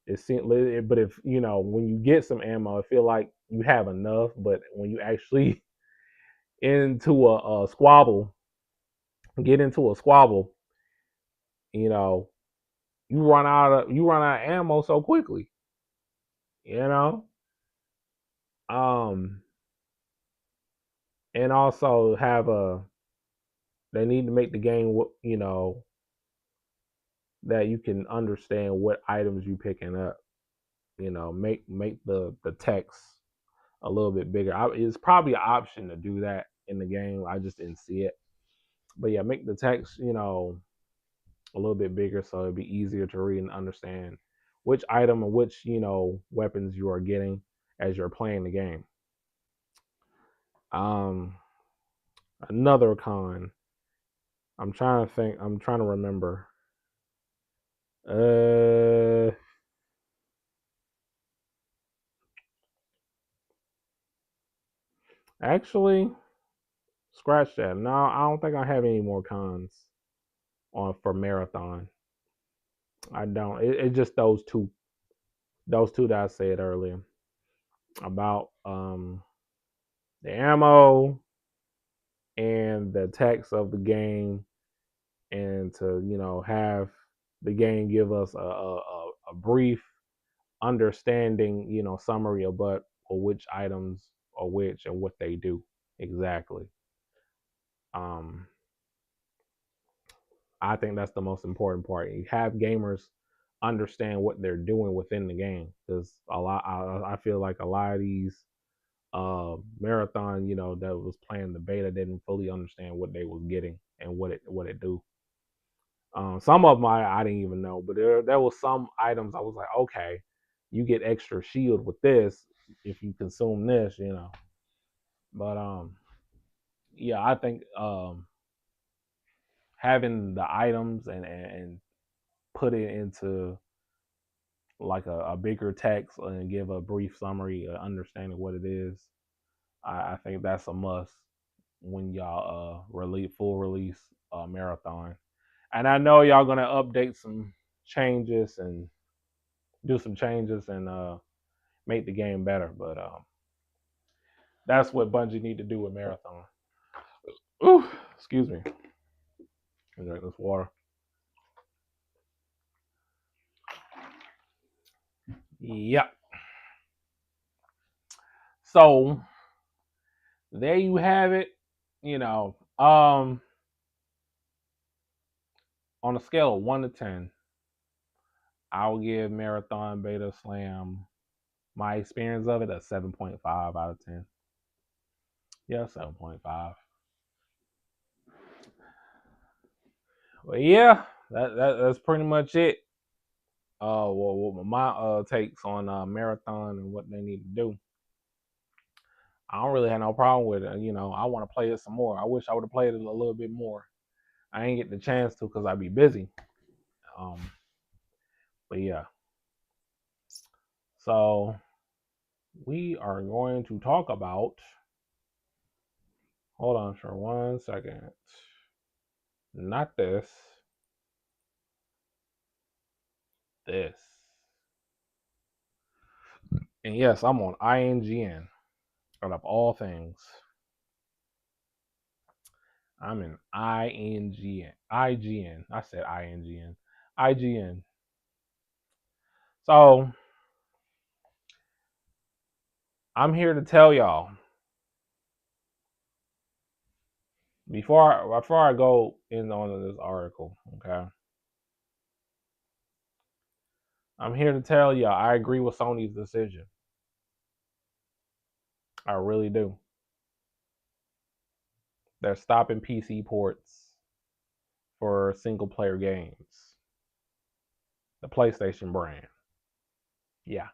It seems, but if when you get some ammo, I feel like you have enough. But when you actually into a squabble, get into a squabble, you know, you run out of ammo so quickly. You know, um, and also they need to make the game, that you can understand what items you picking up. Make the text a little bit bigger. It's probably an option to do that in the game. I just didn't see it. But yeah, make the text, a little bit bigger so it'd be easier to read and understand which item and which, weapons you are getting as you're playing the game. Another con. I'm trying to think. I'm trying to remember. Actually, scratch that. No, I don't think I have any more cons for marathon. I don't. It's just those two. Those two that I said earlier about the ammo and the text of the game, and to have the game give us a brief understanding, summary of which items are which and what they do exactly. I think that's the most important part. You have gamers understand what they're doing within the game, because I feel like a lot of these marathon, that was playing the beta didn't fully understand what they was getting and what it do. Some of them I didn't even know, but there was some items I was like, okay, you get extra shield with this if you consume this, But yeah, I think having the items and put it into like a bigger text and give a brief summary, understanding what it is, I think that's a must when y'all full release marathon. And I know y'all gonna update some changes and do some changes and make the game better, but that's what Bungie need to do with marathon. Ooh, excuse me. I drink this water. Yep. So there you have it. On a scale of 1 to 10, I'll give Marathon Beta Slam my experience of it a 7.5 out of 10. Yeah, 7.5. Well, yeah, that's pretty much it. Well, my takes on Marathon and what they need to do. I don't really have no problem with it. I want to play it some more. I wish I would have played it a little bit more. I ain't get the chance to because I'd be busy. But yeah. So we are going to talk about. Hold on for 1 second. Not this. This. And yes, I'm on INGN. Out of all things. I'm in INGN. IGN. I said INGN. IGN. So I'm here to tell y'all. Before I go in on this article, okay? I'm here to tell y'all I agree with Sony's decision. I really do. They're stopping PC ports for single player games. The PlayStation brand. Yeah.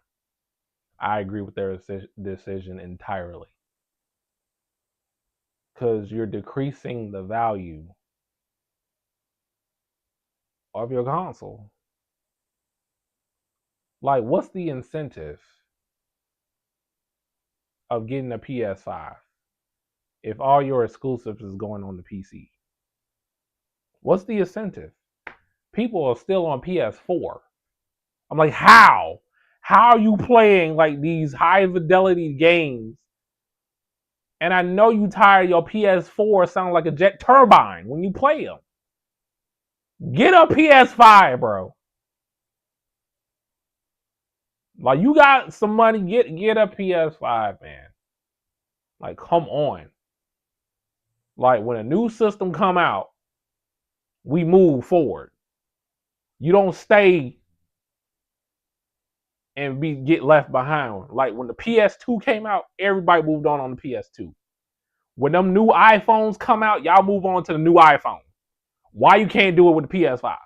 I agree with their decision entirely. Because you're decreasing the value of your console. Like, what's the incentive of getting a PS5 if all your exclusives is going on the PC? What's the incentive? People are still on PS4. I'm like, how? How are you playing like these high fidelity games? And I know you tired your PS4 sound like a jet turbine when you play them. Get a PS5, bro. Like, you got some money, get a PS5, man. Like, come on. Like, when a new system come out, we move forward. You don't stay and get left behind. Like when the PS2 came out, everybody moved on the PS2. When them new iPhones come out, y'all move on to the new iPhone. Why you can't do it with the PS5?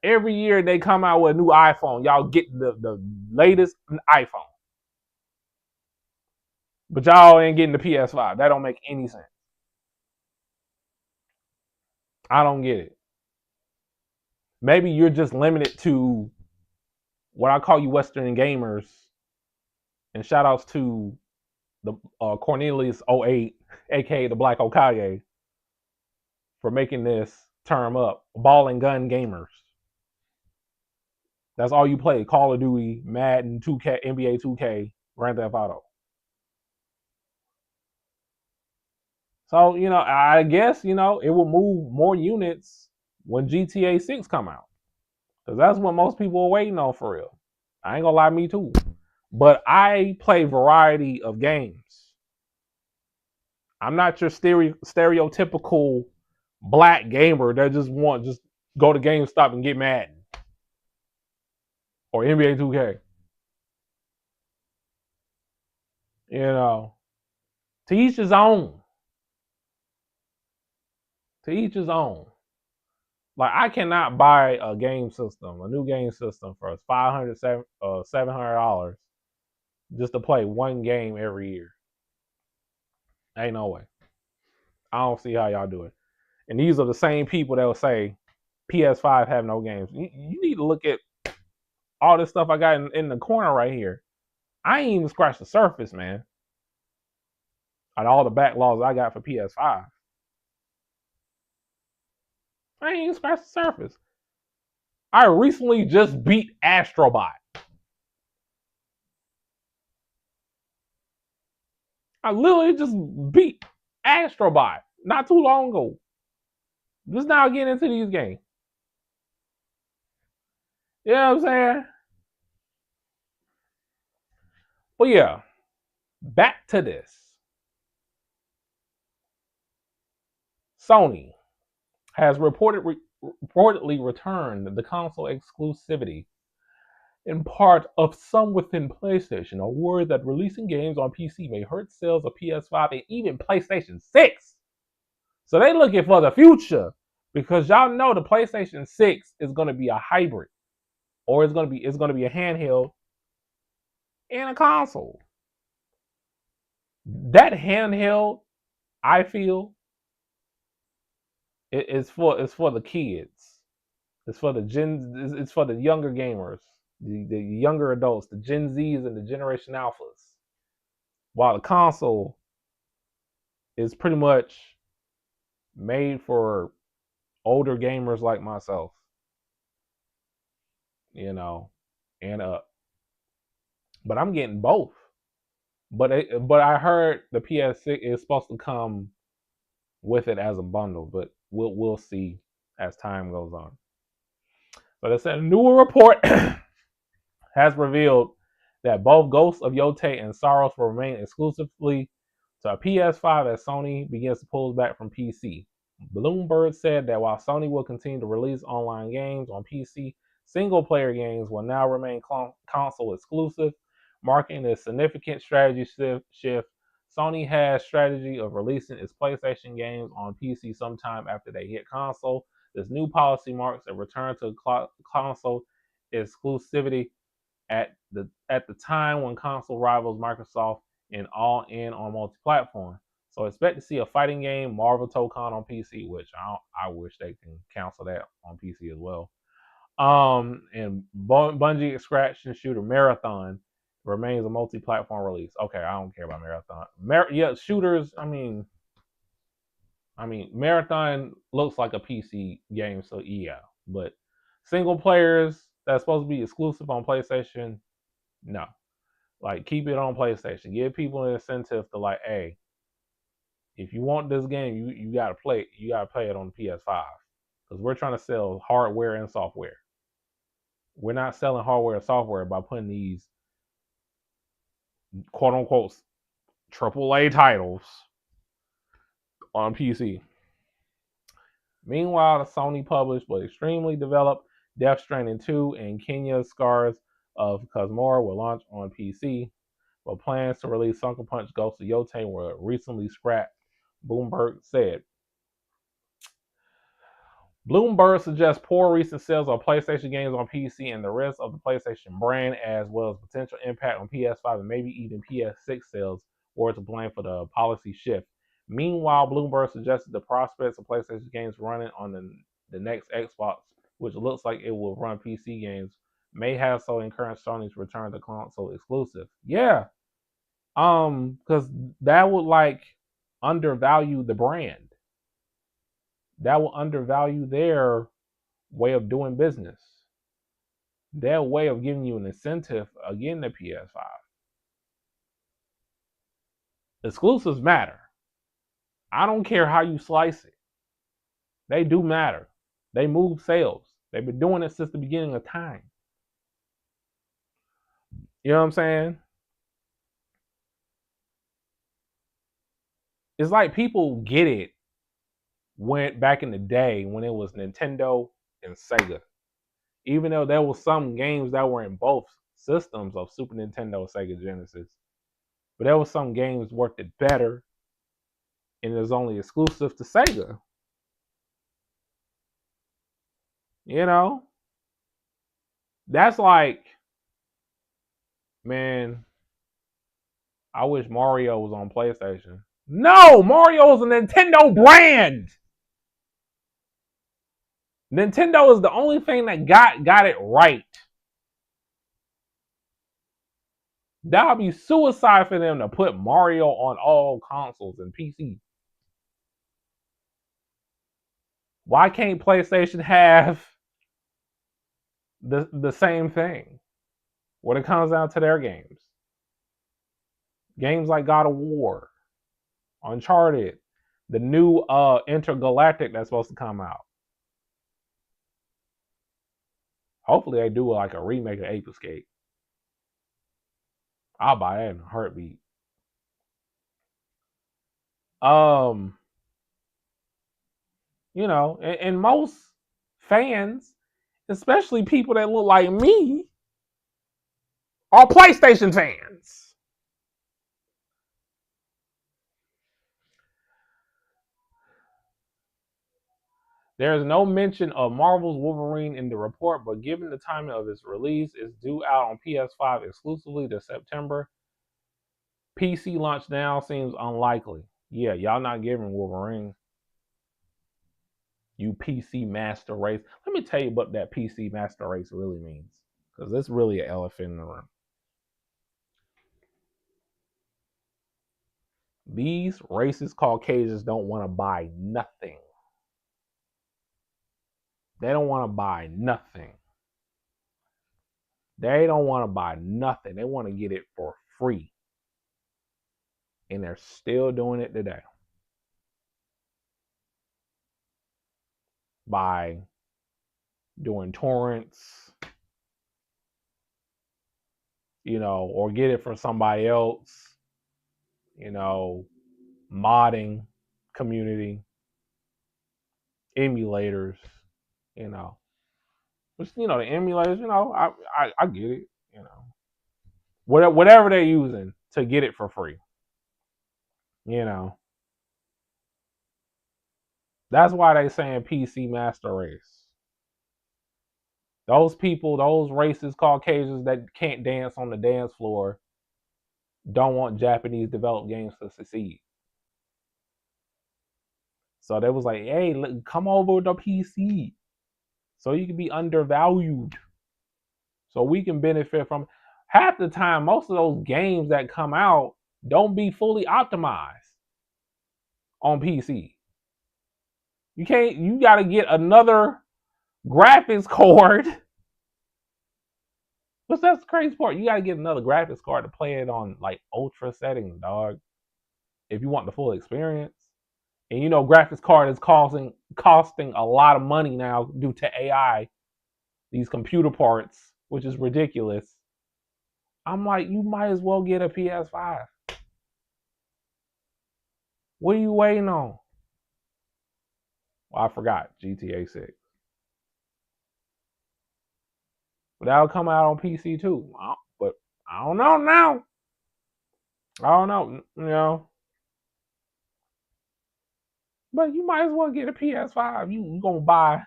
Every year they come out with a new iPhone. Y'all get the latest iPhone. But y'all ain't getting the PS5. That don't make any sense. I don't get it. Maybe you're just limited to what I call you Western gamers. And shout outs to the Cornelius 08, aka the Black Okage, for making this term up. Ball and gun gamers. That's all you play. Call of Duty, Madden, 2K, NBA 2K, Grand Theft Auto. So, I guess, it will move more units when GTA 6 come out. Because that's what most people are waiting on for real. I ain't gonna lie, me too. But I play variety of games. I'm not your stereotypical black gamer that just go to GameStop and get Madden. Or NBA 2K. To each his own. To each his own. Like, I cannot buy a new game system for $500, $700 just to play one game every year. Ain't no way. I don't see how y'all do it. And these are the same people that will say PS5 have no games. You need to look at all this stuff I got in the corner right here. I ain't even scratched the surface, man. On all the backlogs I got for PS5. I ain't even scratched the surface. I recently just beat Astrobot. I literally just beat Astrobot not too long ago. Just now getting into these games. You know what I'm saying? But yeah, back to this. Sony has reportedly returned the console exclusivity in part of some within PlayStation are worried that releasing games on PC may hurt sales of PS5 and even PlayStation 6. So they're looking for the future because y'all know the PlayStation 6 is going to be a hybrid, or it's going to be a handheld and a console. That handheld, I feel, it's for the kids. It's for the younger gamers, the younger adults, the Gen Zs and the Generation Alphas. While the console is pretty much made for older gamers like myself, and up. But I'm getting both. But I heard the PS6 is supposed to come with it as a bundle, but we'll see as time goes on. But it said a newer report has revealed that both Ghosts of Yotei and Sorrows will remain exclusively to PS5 as Sony begins to pull back from PC. Bloomberg said that while Sony will continue to release online games on PC, single-player games will now remain console exclusive, marking a significant strategy shift. Sony has strategy of releasing its PlayStation games on PC sometime after they hit console. This new policy marks a return to console exclusivity at the time when console rivals Microsoft and all in on multi-platform. So expect to see a fighting game, Marvel Tokon on PC, which I wish they can cancel that on PC as well. And Bungie extraction shooter Marathon remains a multi-platform release. Okay, I don't care about Marathon. Shooters. I mean, Marathon looks like a PC game, so yeah. But single players that's supposed to be exclusive on PlayStation, no. Like, keep it on PlayStation. Give people an incentive to, like, hey, if you want this game, you gotta play it. You gotta play it on the PS5 because we're trying to sell hardware and software. We're not selling hardware and software by putting these quote unquote AAA titles on PC. Meanwhile, the Sony published but extremely developed Death Stranding 2 and Kenya's Scars of Kazmora will launch on PC, but plans to release Sucker Punch Ghost of Yotei were recently scrapped, Bloomberg said. Bloomberg suggests poor recent sales of PlayStation games on PC and the rest of the PlayStation brand, as well as potential impact on PS5 and maybe even PS6 sales, were to blame for the policy shift. Meanwhile, Bloomberg suggested the prospects of PlayStation games running on the next Xbox, which looks like it will run PC games, may have so encouraged Sony to return the console exclusive. Yeah, because that would like undervalue the brand. That will undervalue their way of doing business, their way of giving you an incentive again the PS5. Exclusives matter. I don't care how you slice it. They do matter. They move sales. They've been doing it since the beginning of time. You know what I'm saying? It's like people get it when back in the day when it was Nintendo and Sega. Even though there were some games that were in both systems of Super Nintendo, Sega Genesis, but there were some games worked it better, and it was only exclusive to Sega. You know, that's like, man, I wish Mario was on PlayStation. No, Mario is a Nintendo brand. Nintendo is the only thing that got it right. That would be suicide for them to put Mario on all consoles and PC. Why can't PlayStation have the same thing when it comes down to their games? Games like God of War, Uncharted, the new Intergalactic that's supposed to come out. Hopefully they do like a remake of Ape Escape. I'll buy that in a heartbeat. You know, and most fans, especially people that look like me, are PlayStation fans. There is no mention of Marvel's Wolverine in the report, but given the timing of its release, it's due out on PS5 exclusively this September. PC launch now seems unlikely. Yeah, y'all not giving Wolverine. You PC master race. Let me tell you what that PC master race really means, because it's really an elephant in the room. These racist Caucasians don't want to buy nothing. They don't want to buy nothing. They don't want to buy nothing. They want to get it for free. And they're still doing it today. By doing torrents, you know, or get it from somebody else, you know, modding community, emulators, you know. Which, you know, the emulators, you know, I get it, you know. Whatever they're using to get it for free. You know. That's why they saying PC master race. Those people, those racist Caucasians that can't dance on the dance floor don't want Japanese developed games to succeed. So they was like, hey, come over to PC so you can be undervalued. So we can benefit from. Half the time, most of those games that come out don't be fully optimized on PC. You got to get another graphics card. What's that crazy part? You got to get another graphics card to play it on like ultra settings, dog. If you want the full experience. And you know, graphics card is costing a lot of money now due to AI. These computer parts, which is ridiculous. I'm like, you might as well get a PS5. What are you waiting on? Well, I forgot GTA 6. But that'll come out on PC too. But I don't know now. I don't know, you know. But you might as well get a PS5. You gonna buy.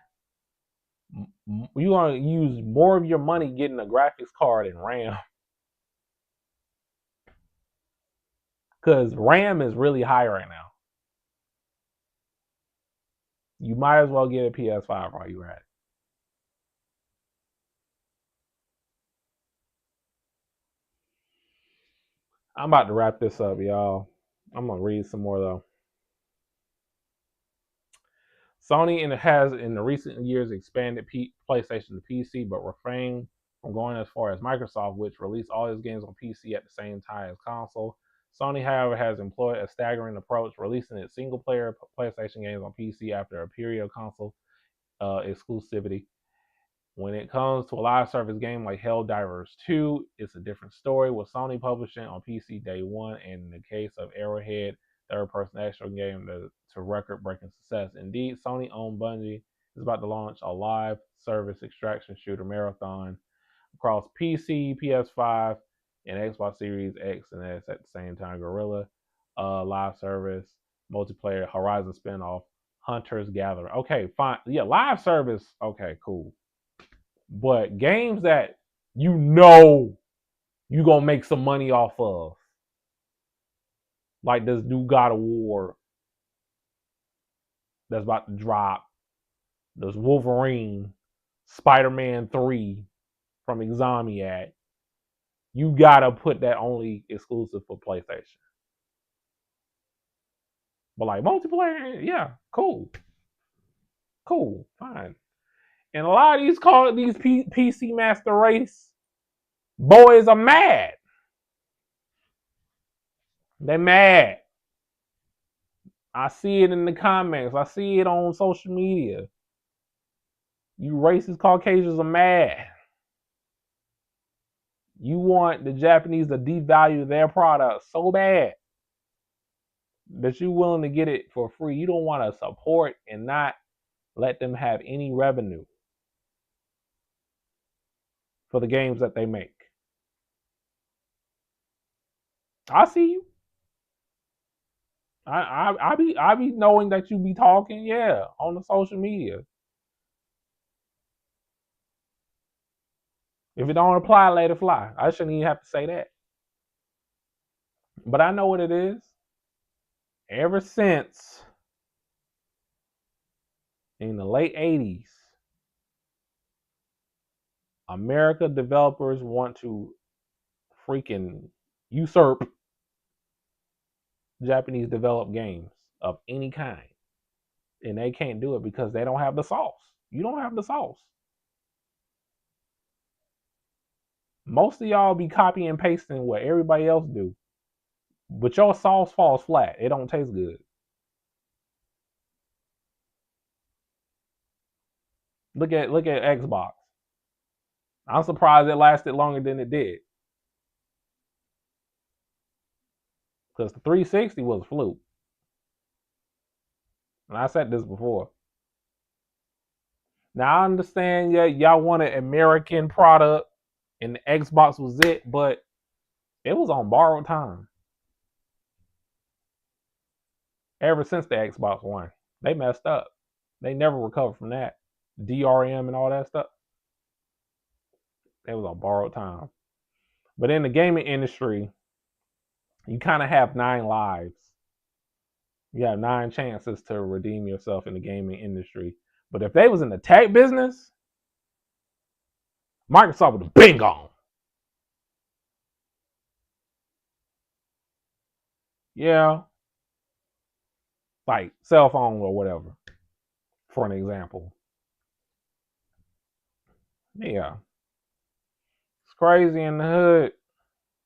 You gonna use more of your money getting a graphics card and RAM. Because RAM is really high right now. You might as well get a PS5 while you're at it. I'm about to wrap this up, y'all. I'm gonna read some more though. Sony has in the recent years expanded PlayStation to PC, but refrained from going as far as Microsoft, which released all its games on PC at the same time as console. Sony, however, has employed a staggering approach, releasing its single-player PlayStation games on PC after a period of console exclusivity. When it comes to a live service game like Helldivers 2, it's a different story, with Sony publishing on PC day one, and in the case of Arrowhead, third-person action game to record-breaking success. Indeed, Sony-owned Bungie is about to launch a live service extraction shooter marathon across PC, PS5, and Xbox Series X and S at the same time. Guerrilla live service, multiplayer, Horizon spinoff, Hunter's Gathering. Okay, fine. Yeah, live service. Okay, cool. But games that you know you're going to make some money off of, like this new God of War that's about to drop, there's Wolverine, Spider-Man 3 from Insomniac, you got to put that only exclusive for PlayStation. But like multiplayer, yeah, cool. Cool, fine. And a lot of these PC Master Race boys are mad. They're mad. I see it in the comments. I see it on social media. You racist Caucasians are mad. You want the Japanese to devalue their product so bad that you're willing to get it for free. You don't want to support and not let them have any revenue for the games that they make. I see you. I be knowing that you be talking, yeah, on the social media. If it don't apply, let it fly. I shouldn't even have to say that. But I know what it is. Ever since in the late 80s, America developers want to freaking usurp Japanese developed games of any kind. And they can't do it because they don't have the sauce. You don't have the sauce. Most of y'all be copying and pasting what everybody else do. But your sauce falls flat. It don't taste good. Look at Xbox. I'm surprised it lasted longer than it did. Because the 360 was a fluke. And I said this before. Now I understand y'all wanted an American product and the Xbox was it, but it was on borrowed time. Ever since the Xbox One, they messed up. They never recovered from that. DRM and all that stuff. It was on borrowed time. But in the gaming industry, you kind of have 9 lives. You have 9 chances to redeem yourself in the gaming industry. But if they was in the tech business, Microsoft would have been gone. Yeah. Like cell phone or whatever, for an example. Yeah. It's crazy in the hood.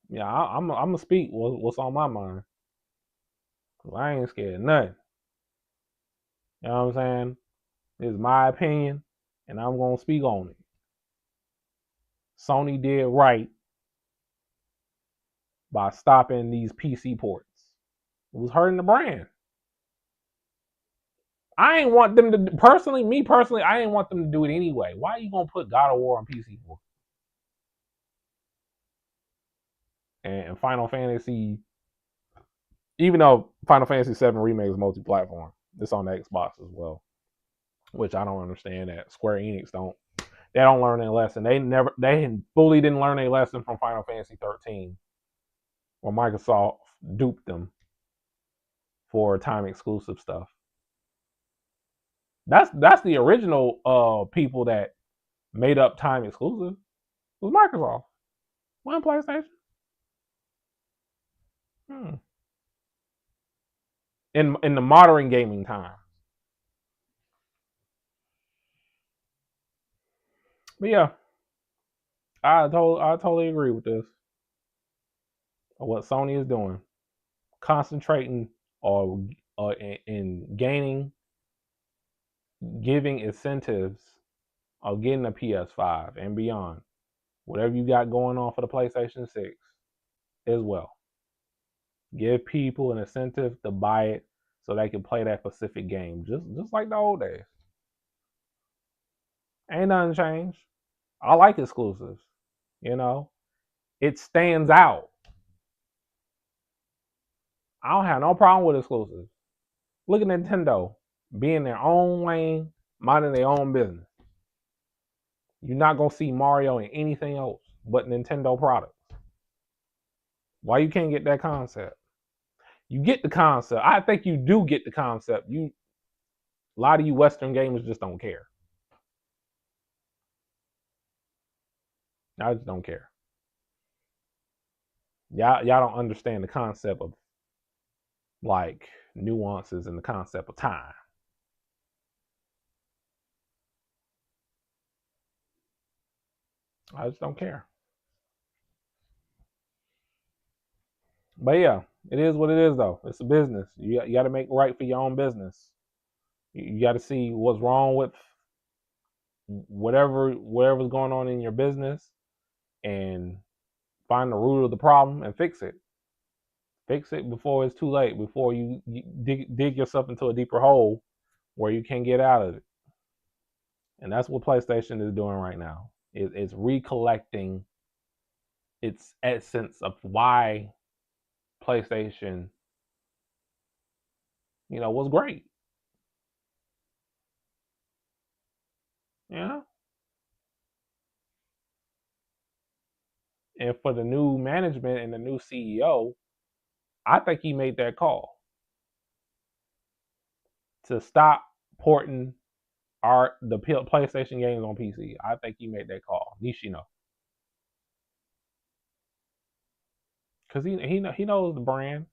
Yeah, I'm going to speak what's on my mind. I ain't scared of nothing. You know what I'm saying? It's my opinion, and I'm going to speak on it. Sony did right by stopping these PC ports. It was hurting the brand. I ain't want them to personally. Me personally, I ain't want them to do it anyway. Why are you gonna put God of War on PC for? And Final Fantasy, even though Final Fantasy VII Remake is multi-platform, it's on the Xbox as well, which I don't understand. That Square Enix they don't learn their lesson. They fully didn't learn a lesson from Final Fantasy 13, where Microsoft duped them for time exclusive stuff. That's the original people that made up time exclusive. It was Microsoft. One PlayStation. In the modern gaming time. But yeah, I totally agree with this. What Sony is doing, concentrating or in gaining, giving incentives of getting a PS5 and beyond. Whatever you got going on for the PlayStation 6 as well. Give people an incentive to buy it so they can play that specific game, just like the old days. Ain't nothing changed. I like exclusives. You know, it stands out. I don't have no problem with exclusives. Look at Nintendo being their own lane, minding their own business. You're not gonna see Mario in anything else but Nintendo products. Why you can't get that concept? You get the concept. I think you do get the concept. A lot of you Western gamers just don't care. I just don't care. Y'all don't understand the concept of like nuances and the concept of time. I just don't care. But yeah, it is what it is though. It's a business. You got to make right for your own business. You got to see what's wrong with whatever's going on in your business and find the root of the problem and fix it. Fix it before it's too late, before you dig yourself into a deeper hole where you can't get out of it. And that's what PlayStation is doing right now. It's recollecting its essence of why PlayStation, was great. Yeah. And for the new management and the new CEO, I think he made that call to stop porting the PlayStation games on PC. I think he made that call. Nishino. Because he knows the brand.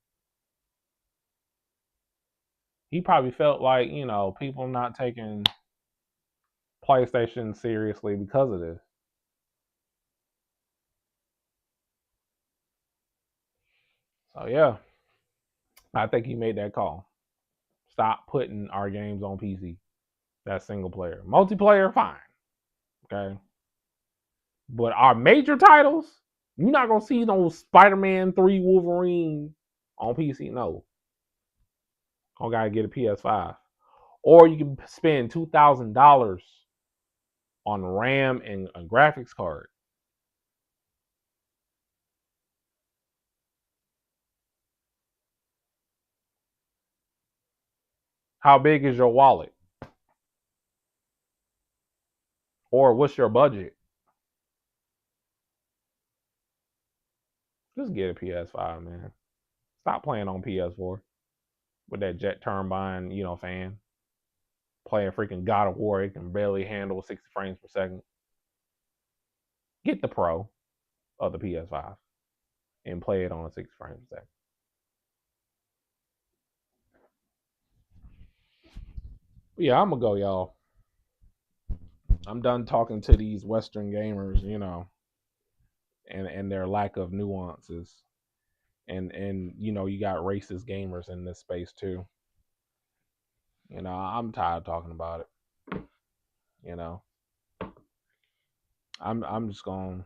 He probably felt like, people not taking PlayStation seriously because of this. So yeah, I think he made that call. Stop putting our games on PC. That's single player. Multiplayer, fine. Okay. But our major titles, you're not gonna see no Spider-Man 3 Wolverine on PC. No. I gotta get a PS5. Or you can spend $2,000 on RAM and a graphics card. How big is your wallet? Or what's your budget? Just get a PS5, man. Stop playing on PS4 with that jet turbine, fan. Playing freaking God of War, it can barely handle 60 frames per second. Get the Pro of the PS5 and play it on 60 frames per second. But yeah, I'm gonna go, y'all. I'm done talking to these Western gamers, and their lack of nuances. And you got racist gamers in this space too. I'm tired of talking about it. I'm just going,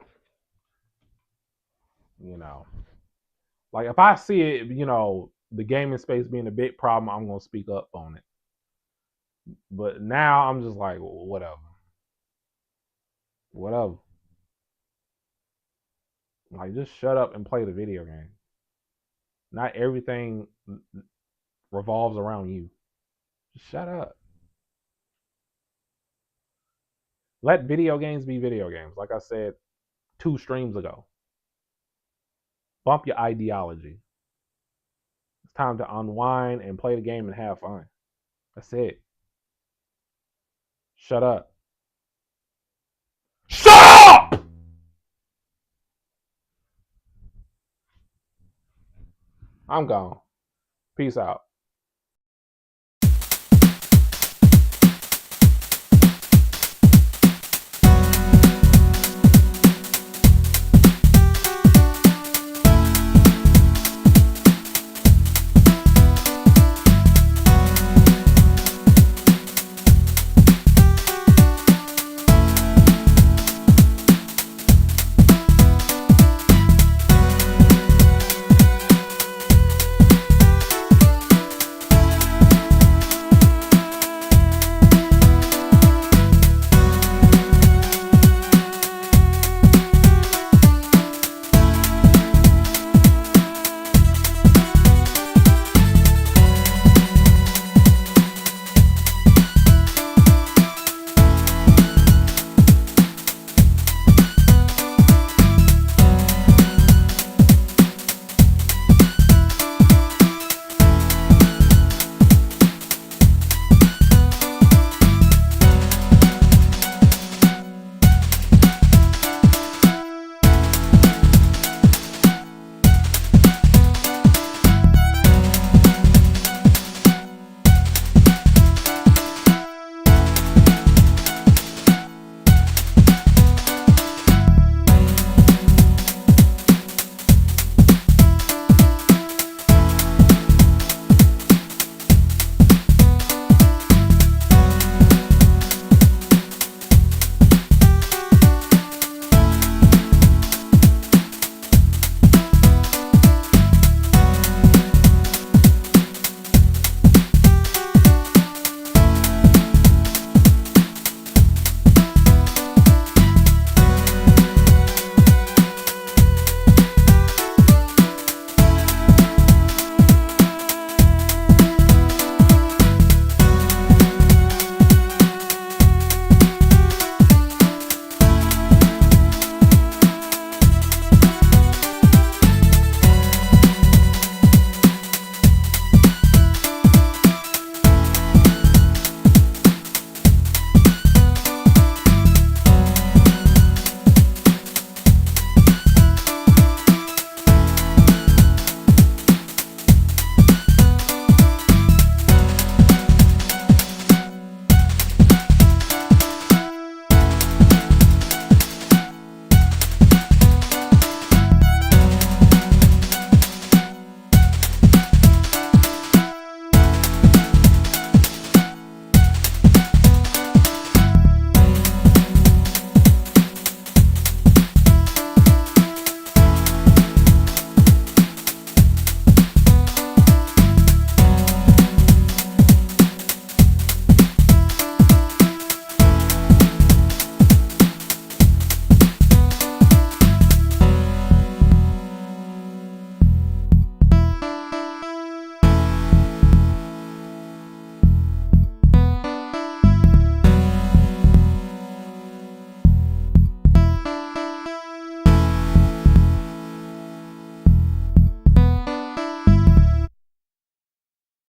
like if I see it, the gaming space being a big problem, I'm gonna speak up on it. But now I'm just like, well, whatever. Whatever. Like, just shut up and play the video game. Not everything revolves around you. Just shut up. Let video games be video games. Like I said 2 streams ago. Bump your ideology. It's time to unwind and play the game and have fun. That's it. Shut up. Shut up! I'm gone. Peace out.